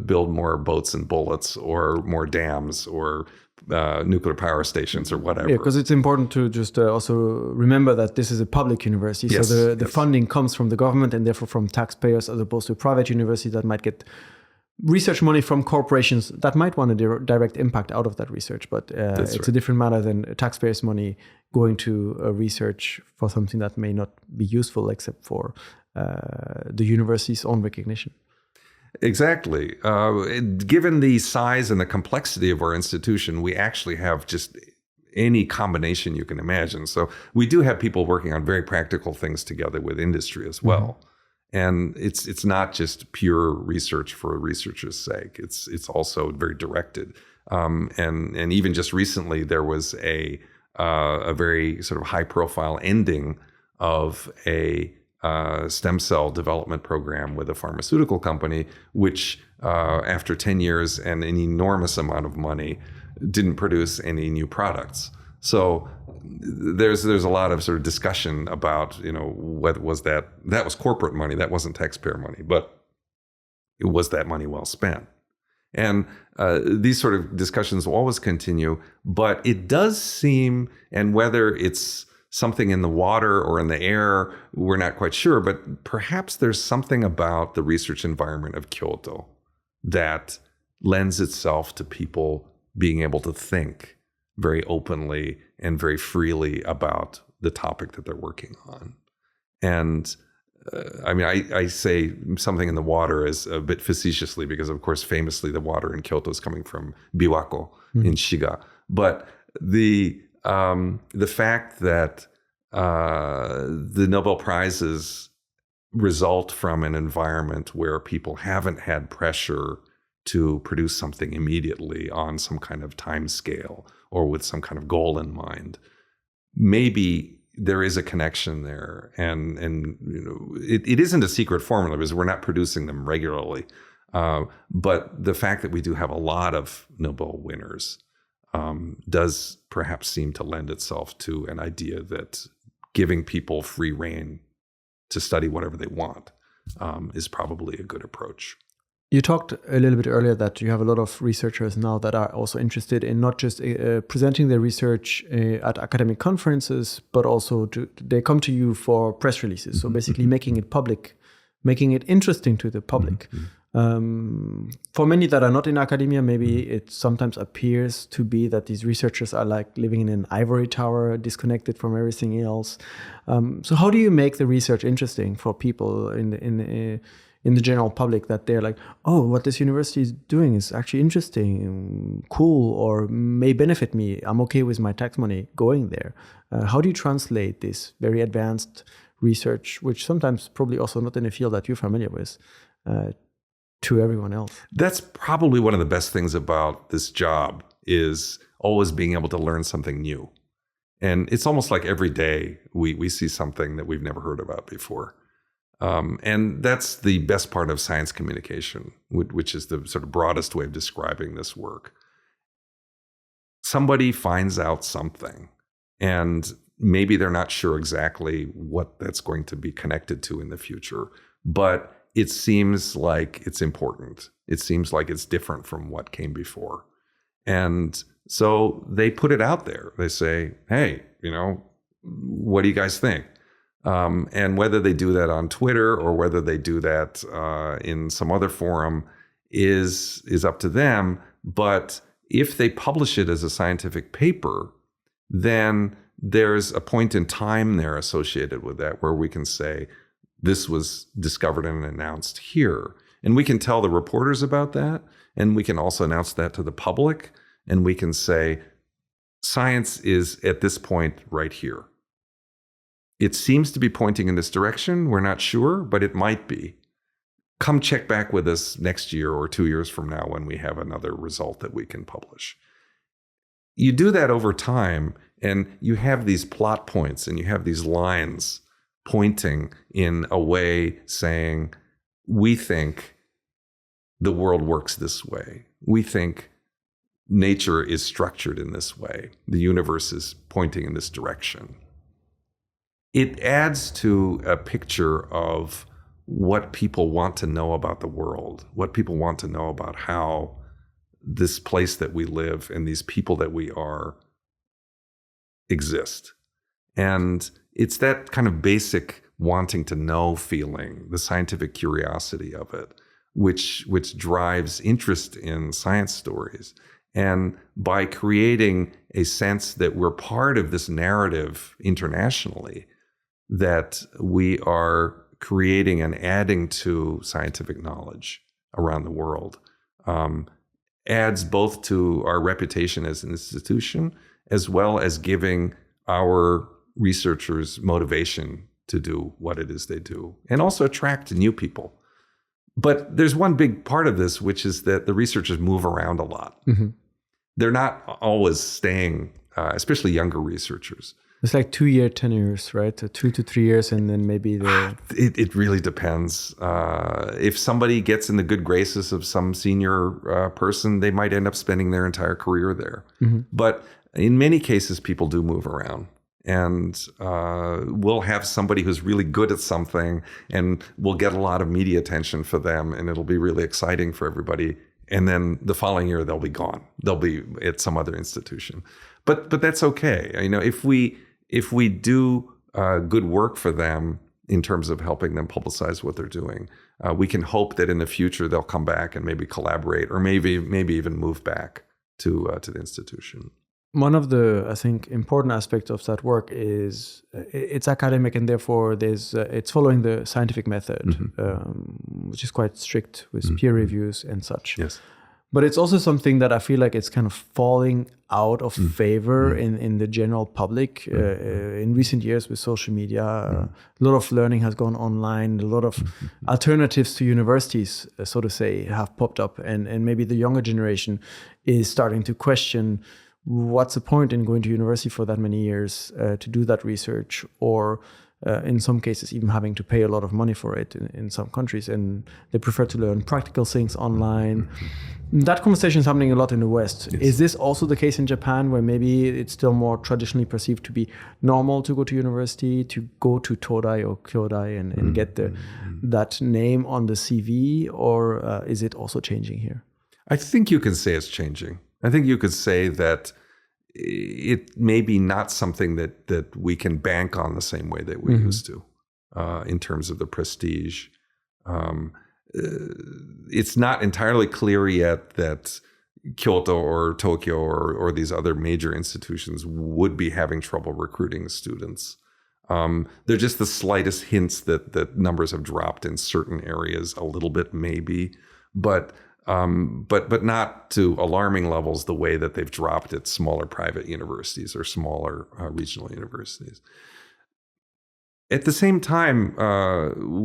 build more boats and bullets, or more dams, or nuclear power stations, or whatever? Yeah, because it's important to just also remember that this is a public university. Yes, so the funding comes from the government and therefore from taxpayers, as opposed to a private university that might get research money from corporations that might want a direct impact out of that research. But it's a different matter than taxpayers' money going to research for something that may not be useful except for the university's own recognition. Exactly. Given the size and the complexity of our institution, we actually have just any combination you can imagine. So we do have people working on very practical things together with industry as well. And it's not just pure research for research's sake. It's also very directed. And even just recently, there was a very sort of high profile ending of a stem cell development program with a pharmaceutical company, which after 10 years and an enormous amount of money, didn't produce any new products. So there's a lot of sort of discussion about, what was that was corporate money, that wasn't taxpayer money, but was that money well spent? And these sort of discussions will always continue, but it does seem, and whether it's something in the water or in the air, we're not quite sure, but perhaps there's something about the research environment of Kyoto that lends itself to people being able to think very openly and very freely about the topic that they're working on. And I say something in the water as a bit facetiously, because of course, famously, the water in Kyoto is coming from Biwako in Shiga. But the fact that the Nobel Prizes result from an environment where people haven't had pressure to produce something immediately on some kind of time scale or with some kind of goal in mind, maybe there is a connection there. And it isn't a secret formula because we're not producing them regularly. But the fact that we do have a lot of Nobel winners does perhaps seem to lend itself to an idea that giving people free rein to study whatever they want is probably a good approach. You talked a little bit earlier that you have a lot of researchers now that are also interested in not just presenting their research at academic conferences, but also they come to you for press releases. So basically making it public, making it interesting to the public. For many that are not in academia, maybe it sometimes appears to be that these researchers are like living in an ivory tower, disconnected from everything else. So how do you make the research interesting for people in the general public, that they're like, oh, what this university is doing is actually interesting, cool, or may benefit me. I'm okay with my tax money going there. How do you translate this very advanced research, which sometimes probably also not in a field that you're familiar with, to everyone else? That's probably one of the best things about this job, is always being able to learn something new. And it's almost like every day we see something that we've never heard about before. And that's the best part of science communication, which is the sort of broadest way of describing this work. Somebody finds out something, and maybe they're not sure exactly what that's going to be connected to in the future, but it seems like it's important. It seems like it's different from what came before. And so they put it out there. They say, hey, what do you guys think? And whether they do that on Twitter or whether they do that in some other forum is up to them. But if they publish it as a scientific paper, then there's a point in time there associated with that where we can say, this was discovered and announced here. And we can tell the reporters about that. And we can also announce that to the public. And we can say, science is at this point right here. It seems to be pointing in this direction. We're not sure, but it might be. come check back with us next year or 2 years from now when we have another result that we can publish. You do that over time, and you have these plot points and you have these lines pointing in a way saying, we think the world works this way. We think nature is structured in this way. The universe is pointing in this direction. It adds to a picture of what people want to know about the world, what people want to know about how this place that we live and these people that we are exist. And it's that kind of basic wanting to know feeling, the scientific curiosity of it, which drives interest in science stories. And by creating a sense that we're part of this narrative internationally, that we are creating and adding to scientific knowledge around the world, adds both to our reputation as an institution, as well as giving our researchers motivation to do what it is they do, and also attract new people. But there's one big part of this, which is that the researchers move around a lot. Mm-hmm. They're not always staying, especially younger researchers. It's like 2-year tenures, right? So 2 to 3 years, and then maybe It really depends. If somebody gets in the good graces of some senior person, they might end up spending their entire career there. Mm-hmm. But in many cases, people do move around. And we'll have somebody who's really good at something, and we'll get a lot of media attention for them, and it'll be really exciting for everybody. And then the following year, they'll be gone. They'll be at some other institution. But that's okay. You know, if we do good work for them in terms of helping them publicize what they're doing, we can hope that in the future they'll come back and maybe collaborate, or maybe even move back to the institution. One of the, I think, important aspects of that work is it's academic, and therefore it's following the scientific method, mm-hmm. Which is quite strict with mm-hmm. peer reviews and such. Yes. But it's also something that I feel like it's kind of falling out of favor in the general public. In recent years with social media, a lot of learning has gone online. A lot of alternatives to universities, so to say, have popped up. And maybe the younger generation is starting to question, what's the point in going to university for that many years to do that research, or in some cases even having to pay a lot of money for it in some countries, and they prefer to learn practical things online. That conversation is happening a lot in the West. Yes. Is this also the case in Japan, where maybe it's still more traditionally perceived to be normal to go to university, to go to Todai or Kyodai and get that name on the CV, or is it also changing here? I think you can say it's changing. I think you could say that it may be not something that we can bank on the same way that we used to in terms of the prestige. It's not entirely clear yet that Kyoto or Tokyo or these other major institutions would be having trouble recruiting students. There are just the slightest hints that numbers have dropped in certain areas a little bit, maybe, but not to alarming levels the way that they've dropped at smaller private universities or smaller regional universities. At the same time,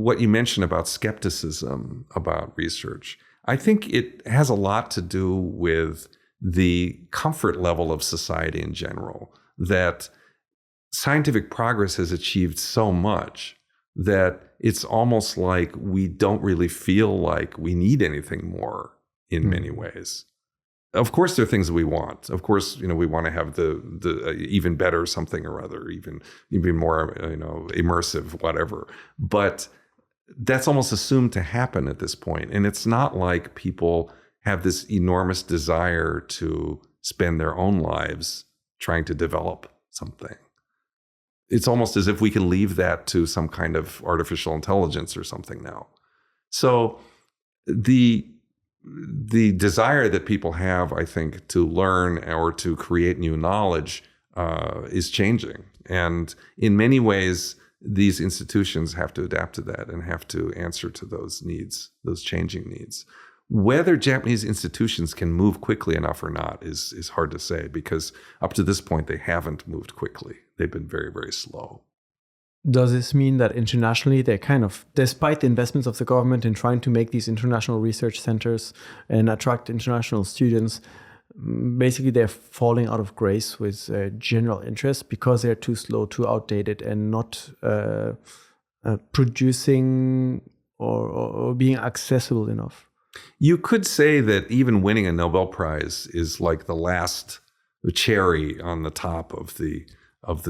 what you mentioned about skepticism about research, I think it has a lot to do with the comfort level of society in general, that scientific progress has achieved so much that it's almost like we don't really feel like we need anything more in many ways. Of course, there are things that we want. Of course, we want to have the even better something or other, even more, immersive, whatever. But that's almost assumed to happen at this point. And it's not like people have this enormous desire to spend their own lives trying to develop something. It's almost as if we can leave that to some kind of artificial intelligence or something now. So the desire that people have, I think, to learn or to create new knowledge is changing. And in many ways, these institutions have to adapt to that and have to answer to those needs, those changing needs. Whether Japanese institutions can move quickly enough or not is hard to say, because up to this point, they haven't moved quickly. They've been very, very slow. Does this mean that internationally they're kind of, despite the investments of the government in trying to make these international research centers and attract international students, basically they're falling out of grace with general interest because they're too slow, too outdated, and not producing or being accessible enough? You could say that even winning a Nobel Prize is like the cherry on the top of the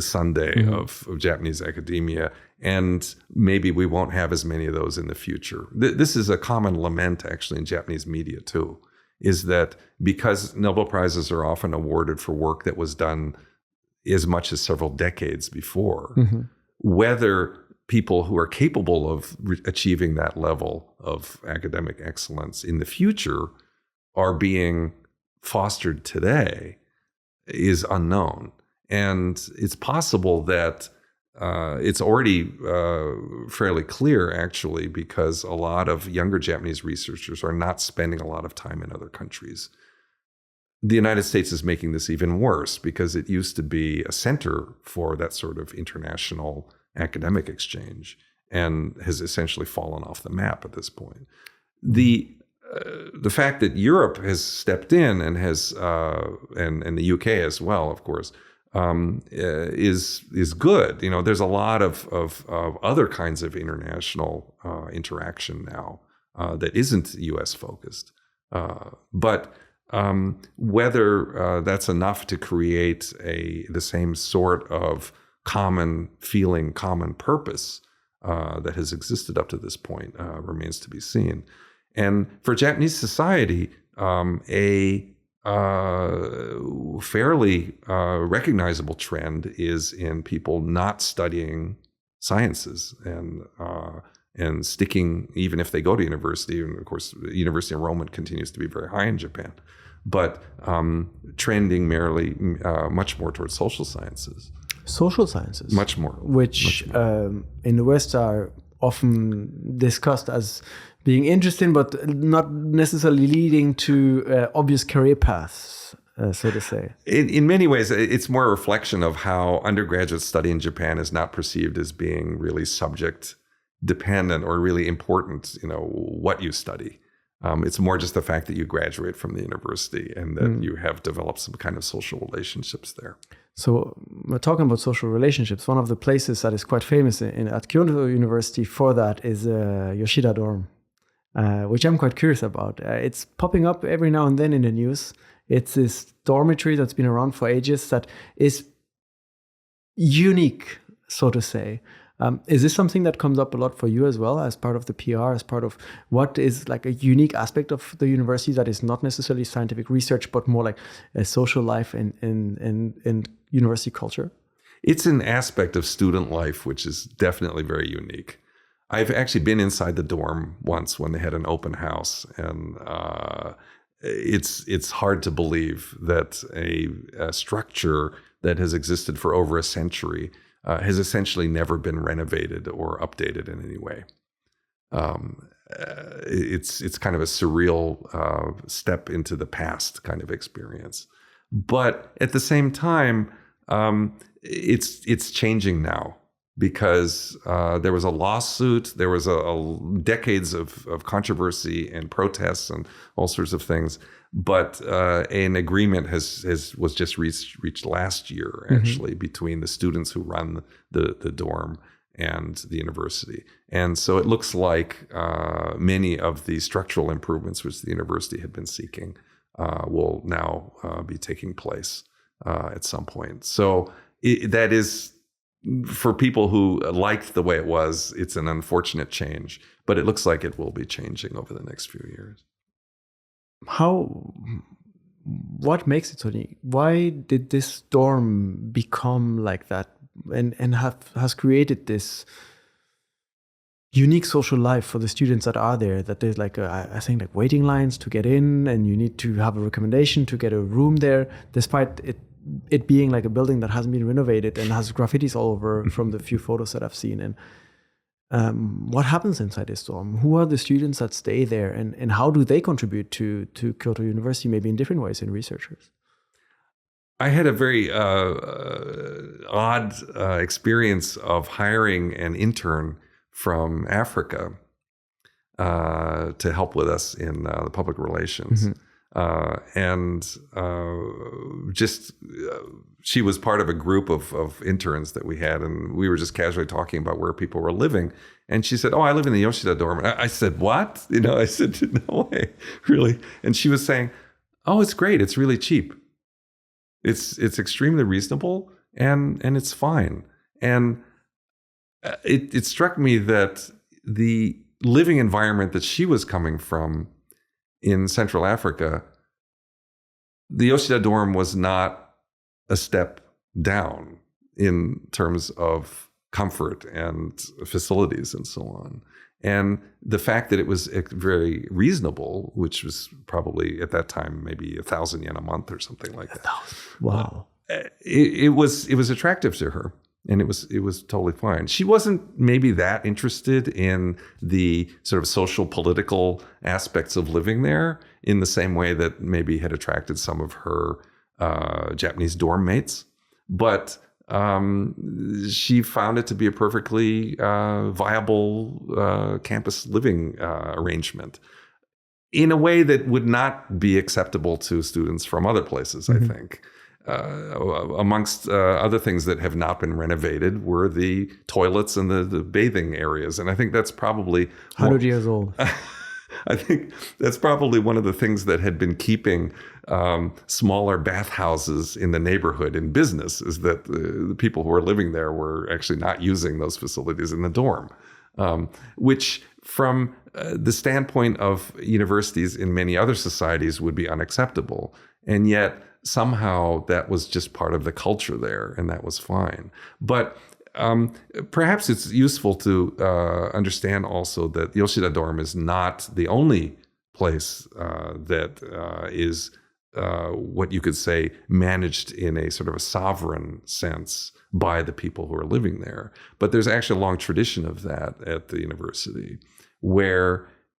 sundae of Japanese academia, and maybe we won't have as many of those in the future. This is a common lament actually in Japanese media too, is that because Nobel Prizes are often awarded for work that was done as much as several decades before, whether people who are capable of achieving that level of academic excellence in the future are being fostered today is unknown. And it's possible that it's already fairly clear, actually, because a lot of younger Japanese researchers are not spending a lot of time in other countries. The United States is making this even worse because it used to be a center for that sort of international academic exchange and has essentially fallen off the map at this point. The fact that Europe has stepped in and has and the UK as well, of course, is good. You know, there's a lot of other kinds of international interaction now that isn't U.S. focused, but whether that's enough to create the same sort of common feeling, common purpose that has existed up to this point remains to be seen. And for Japanese society, a fairly recognizable trend is in people not studying sciences and sticking, even if they go to university, and of course, university enrollment continues to be very high in Japan, but trending merely much more towards social sciences. Social sciences? Much more. Which in the West are often discussed as being interesting, but not necessarily leading to obvious career paths, so to say. In many ways, it's more a reflection of how undergraduate study in Japan is not perceived as being really subject dependent or really important, you know, what you study. It's more just the fact that you graduate from the university and that you have developed some kind of social relationships there. So we're talking about social relationships. One of the places that is quite famous at Kyoto University for that is Yoshida dorm, which I'm quite curious about. It's popping up every now and then in the news. It's this dormitory that's been around for ages that is unique, so to say. Is this something that comes up a lot for you as well, as part of the PR, as part of what is like a unique aspect of the university that is not necessarily scientific research, but more like a social life and university culture? It's an aspect of student life which is definitely very unique. I've actually been inside the dorm once when they had an open house, and it's hard to believe that a structure that has existed for over a century has essentially never been renovated or updated in any way. It's kind of a surreal step into the past kind of experience. But at the same time, it's changing now because there was a lawsuit, there was a decades of controversy and protests and all sorts of things. But an agreement was just reached last year, actually, between the students who run the dorm and the university. And so it looks like many of the structural improvements which the university had been seeking will now be taking place at some point. So that is, for people who liked the way it was, it's an unfortunate change, but it looks like it will be changing over the next few years. What makes it so unique? Why did this dorm become like that and has created this unique social life for the students that are there, that there's like I think like waiting lines to get in, and you need to have a recommendation to get a room there, despite it being like a building that hasn't been renovated and has graffitis all over from the few photos that I've seen. And what happens inside this dorm? Who are the students that stay there, and how do they contribute to Kyoto University, maybe in different ways, in researchers? I had a very odd experience of hiring an intern from Africa to help with us in the public relations. She was part of a group of interns that we had, and we were just casually talking about where people were living. And she said, "Oh, I live in the Yoshida dorm." And I said, "What?" I said, "No way, really?" And she was saying, "Oh, it's great. It's really cheap. It's extremely reasonable, and it's fine." And it struck me that the living environment that she was coming from in Central Africa, the Yoshida dorm was not a step down in terms of comfort and facilities and so on. And the fact that it was very reasonable, which was probably at that time maybe 1,000 yen a month or something like that. Wow. It was attractive to her. And it was totally fine. She wasn't maybe that interested in the sort of social political aspects of living there in the same way that maybe had attracted some of her Japanese dorm mates. But she found it to be a perfectly viable campus living arrangement in a way that would not be acceptable to students from other places, I think. Amongst other things that have not been renovated were the toilets and the bathing areas. And I think that's probably 100 years old. I think that's probably one of the things that had been keeping smaller bathhouses in the neighborhood in business, is that the people who were living there were actually not using those facilities in the dorm, which from the standpoint of universities in many other societies would be unacceptable. And yet somehow that was just part of the culture there, and that was fine. But perhaps it's useful to understand also that Yoshida dorm is not the only place that is what you could say managed in a sort of a sovereign sense by the people who are living there. But there's actually a long tradition of that at the university,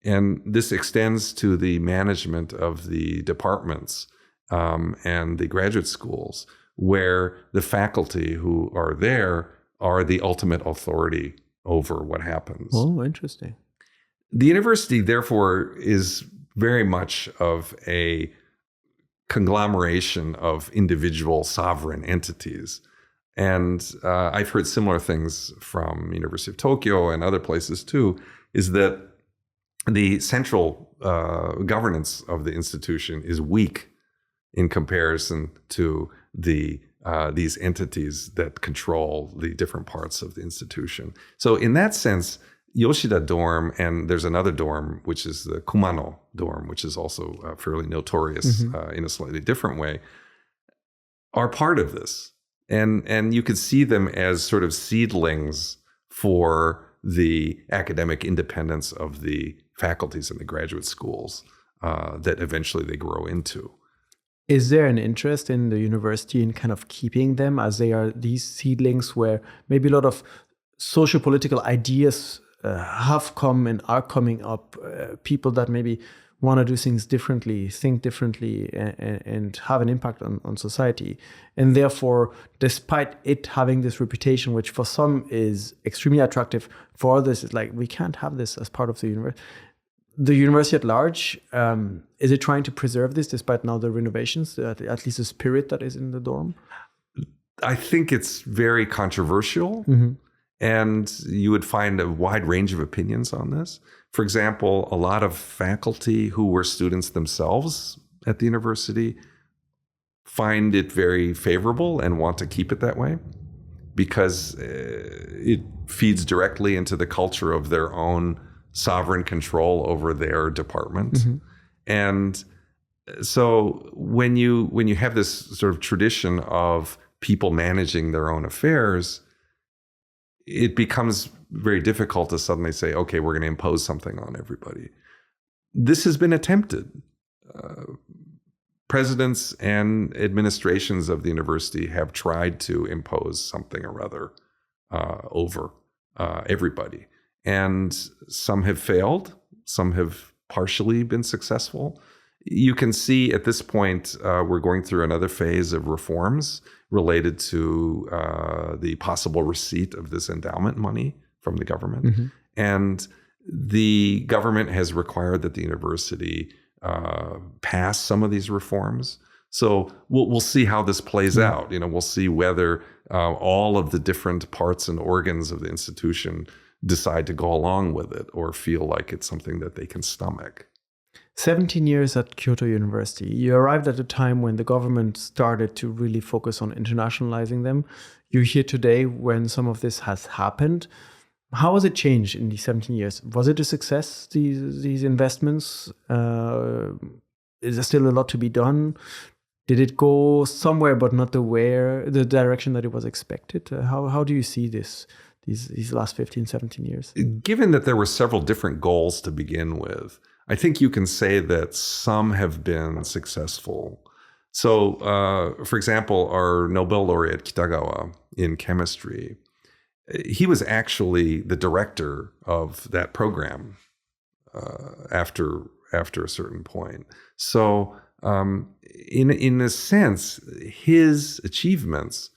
and this extends to the management of the departments and the graduate schools, where the faculty who are there are the ultimate authority over what happens. Oh, interesting. The university, therefore, is very much of a conglomeration of individual sovereign entities. And I've heard similar things from University of Tokyo and other places too, is that the central governance of the institution is weak in comparison to these entities that control the different parts of the institution. So in that sense, Yoshida dorm, and there's another dorm, which is the Kumano dorm, which is also fairly notorious in a slightly different way, are part of this. And you could see them as sort of seedlings for the academic independence of the faculties and the graduate schools that eventually they grow into. Is there an interest in the university in kind of keeping them as they are these seedlings where maybe a lot of social political ideas have come and are coming up, people that maybe want to do things differently, think differently, and have an impact on society. And therefore, despite it having this reputation, which for some is extremely attractive, for others it's like, we can't have this as part of the university. The university at large, is it trying to preserve this despite now the renovations, at least the spirit that is in the dorm? I think it's very controversial, and you would find a wide range of opinions on this. For example, a lot of faculty who were students themselves at the university find it very favorable and want to keep it that way because it feeds directly into the culture of their own sovereign control over their department. And so when you have this sort of tradition of people managing their own affairs, it becomes very difficult to suddenly say, okay, we're going to impose something on everybody. This has been attempted. Presidents and administrations of the university have tried to impose something or other over everybody. And some have failed, some have partially been successful. you can see at this point, we're going through another phase of reforms related to the possible receipt of this endowment money from the government. Mm-hmm. And the government has required that the university pass some of these reforms. So we'll see how this plays out. We'll see whether all of the different parts and organs of the institution decide to go along with it or feel like it's something that they can stomach. 17 years at Kyoto University. You arrived at a time when the government started to really focus on internationalizing them. You're here today when some of this has happened. How has it changed in these 17 years? Was it a success, these investments? Is there still a lot to be done? Did it go somewhere but not the direction that it was expected? How do you see these last 15, 17 years? Given that there were several different goals to begin with, I think you can say that some have been successful. So, for example, our Nobel laureate Kitagawa in chemistry, he was actually the director of that program after a certain point. So, in a sense, his achievements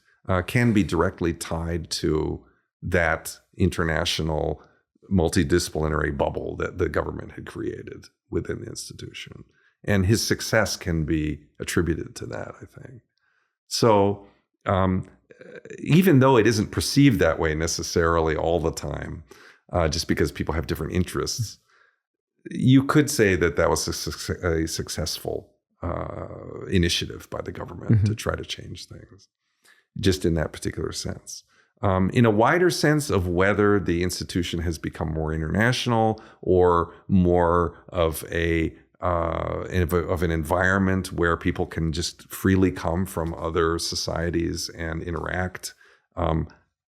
can be directly tied to that international multidisciplinary bubble that the government had created within the institution. And his success can be attributed to that, I think. So even though it isn't perceived that way necessarily all the time, just because people have different interests, you could say that was a successful initiative by the government to try to change things, just in that particular sense. In a wider sense of whether the institution has become more international or more of an environment where people can just freely come from other societies and interact,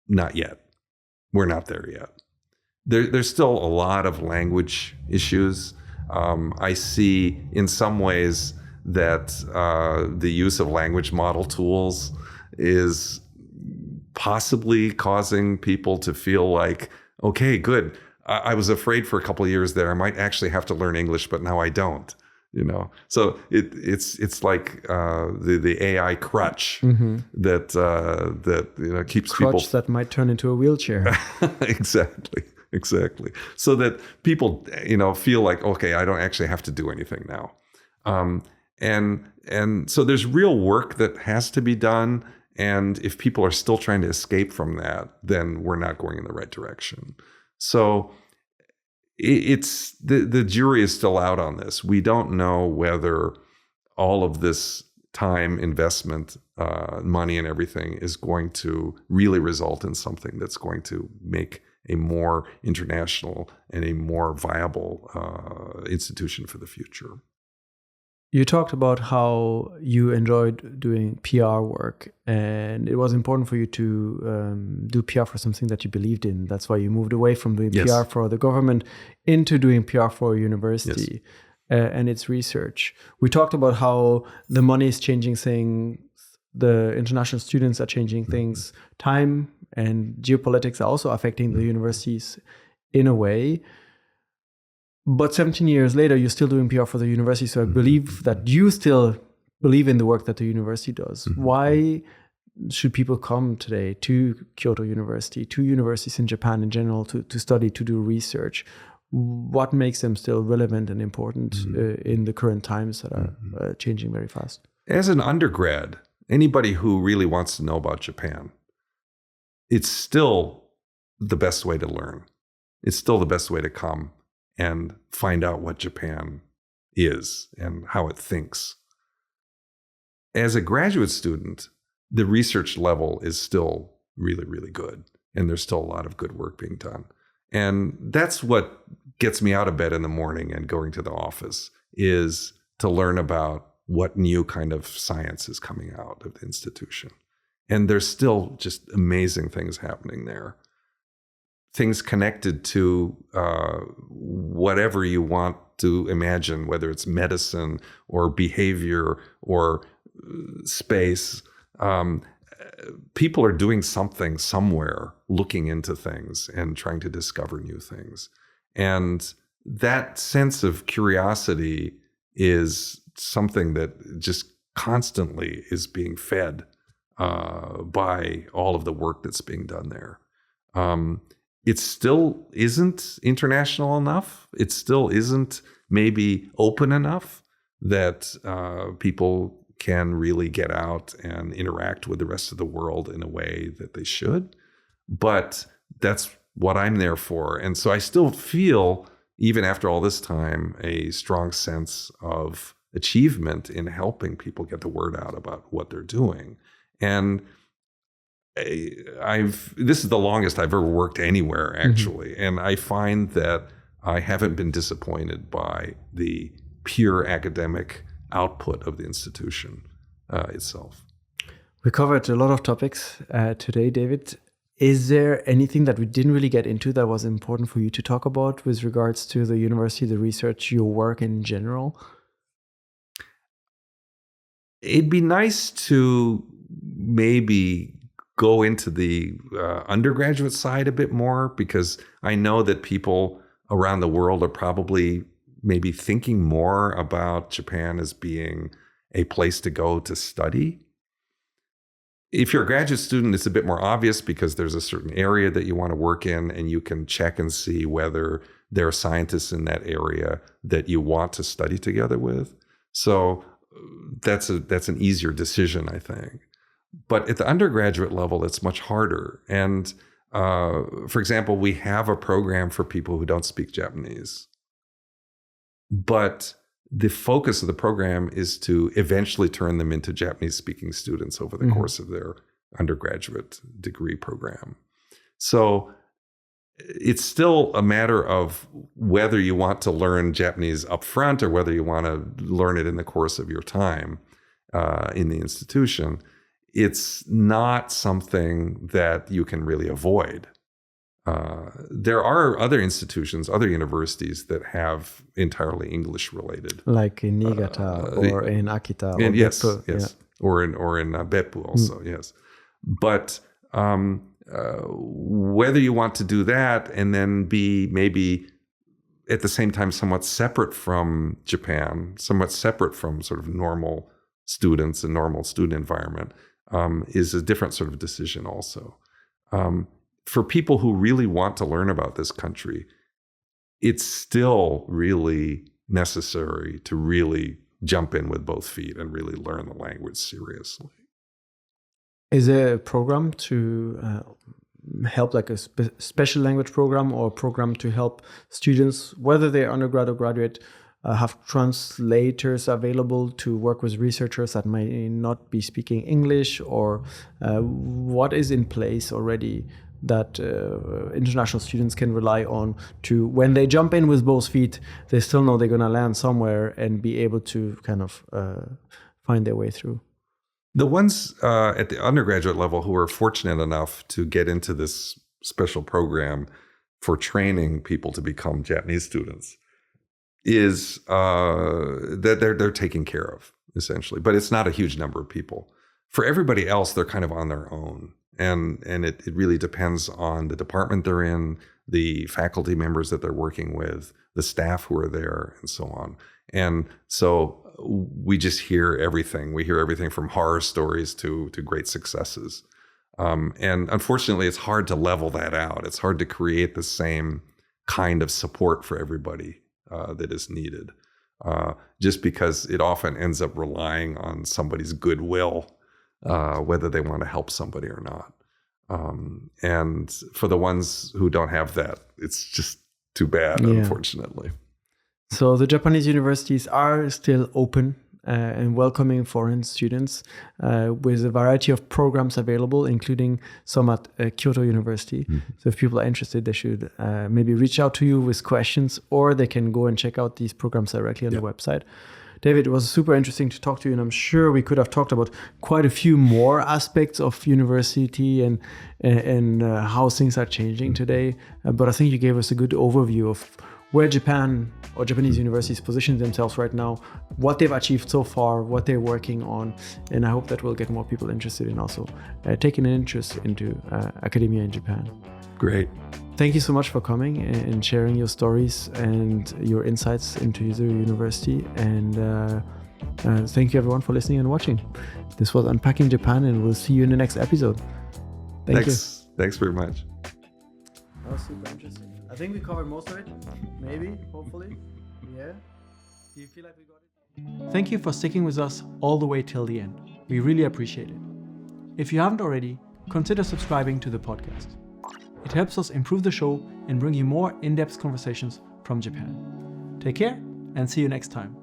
not yet. We're not there yet. There's still a lot of language issues. I see in some ways that the use of language model tools is possibly causing people to feel like, okay, good. I was afraid for a couple of years there I might actually have to learn English, but now I don't. So it's like the AI crutch that keeps people. Crutch that might turn into a wheelchair. Exactly. So that people feel like, okay, I don't actually have to do anything now. And so there's real work that has to be done. And if people are still trying to escape from that, then we're not going in the right direction. So it's the jury is still out on this. We don't know whether all of this time, investment, money and everything is going to really result in something that's going to make a more international and a more viable institution for the future. You talked about how you enjoyed doing PR work, and it was important for you to do PR for something that you believed in. That's why you moved away from doing PR for the government into doing PR for a university and its research. We talked about how the money is changing things, the international students are changing things, time and geopolitics are also affecting the universities in a way. But 17 years later, you're still doing PR for the university. So I believe that you still believe in the work that the university does. Why should people come today to Kyoto University, to universities in Japan in general, to study, to do research? What makes them still relevant and important in the current times that are changing very fast? As an undergrad, anybody who really wants to know about Japan, it's still the best way to learn. It's still the best way to come and find out what Japan is and how it thinks. As a graduate student, the research level is still really, really good. And there's still a lot of good work being done. And that's what gets me out of bed in the morning and going to the office, is to learn about what new kind of science is coming out of the institution. And there's still just amazing things happening there. Things connected to whatever you want to imagine, whether it's medicine or behavior or space. People are doing something somewhere, looking into things and trying to discover new things. And that sense of curiosity is something that just constantly is being fed by all of the work that's being done there. It still isn't international enough. It still isn't maybe open enough that people can really get out and interact with the rest of the world in a way that they should. But that's what I'm there for. And so I still feel, even after all this time, a strong sense of achievement in helping people get the word out about what they're doing. And this is the longest I've ever worked anywhere, actually. Mm-hmm. And I find that I haven't been disappointed by the pure academic output of the institution itself. We covered a lot of topics today, David. Is there anything that we didn't really get into that was important for you to talk about with regards to the university, the research, your work in general? It'd be nice to maybe go into the undergraduate side a bit more, because I know that people around the world are probably maybe thinking more about Japan as being a place to go to study. If you're a graduate student, it's a bit more obvious because there's a certain area that you want to work in, and you can check and see whether there are scientists in that area that you want to study together with. So that's an easier decision, I think. But at the undergraduate level, it's much harder. And for example, we have a program for people who don't speak Japanese. But the focus of the program is to eventually turn them into Japanese-speaking students over the course of their undergraduate degree program. So it's still a matter of whether you want to learn Japanese up front or whether you want to learn it in the course of your time in the institution. It's not something that you can really avoid. There are other institutions, other universities that have entirely English related, like in Niigata or in Akita, or yes, Beppu, yes, or in Beppu also, yes. But whether you want to do that and then be maybe at the same time somewhat separate from Japan, somewhat separate from sort of normal students and normal student environment, is a different sort of decision also. For people who really want to learn about this country, it's still really necessary to really jump in with both feet and really learn the language seriously. Is there a program to help, like a special language program or a program to help students, whether they're undergrad or graduate, have translators available to work with researchers that may not be speaking English, or what is in place already that international students can rely on to, when they jump in with both feet, they still know they're going to land somewhere and be able to kind of find their way through? The ones at the undergraduate level who are fortunate enough to get into this special program for training people to become Japanese students is that they're taken care of, essentially. But it's not a huge number of people. For everybody else, they're kind of on their own. And it really depends on the department they're in, the faculty members that they're working with, the staff who are there, and so on. And so we just hear everything. We hear everything from horror stories to great successes. And unfortunately, it's hard to level that out. It's hard to create the same kind of support for everybody that is needed, just because it often ends up relying on somebody's goodwill, whether they want to help somebody or not. And for the ones who don't have that, it's just too bad, unfortunately. So the Japanese universities are still open and welcoming foreign students with a variety of programs available, including some at Kyoto University. Mm-hmm. So if people are interested, they should maybe reach out to you with questions, or they can go and check out these programs directly on the website. David, it was super interesting to talk to you, and I'm sure we could have talked about quite a few more aspects of university and how things are changing today. But I think you gave us a good overview of where Japan or Japanese universities position themselves right now, what they've achieved so far, what they're working on. And I hope that we'll get more people interested in also taking an interest into academia in Japan. Great. Thank you so much for coming and sharing your stories and your insights into Kyoto University. And thank you everyone for listening and watching. This was Unpacking Japan, and we'll see you in the next episode. Thank you. Thanks very much. That was super interesting. I think we covered most of it. Maybe, hopefully. Yeah. Do you feel like we got it? Thank you for sticking with us all the way till the end. We really appreciate it. If you haven't already, consider subscribing to the podcast. It helps us improve the show and bring you more in-depth conversations from Japan. Take care and see you next time.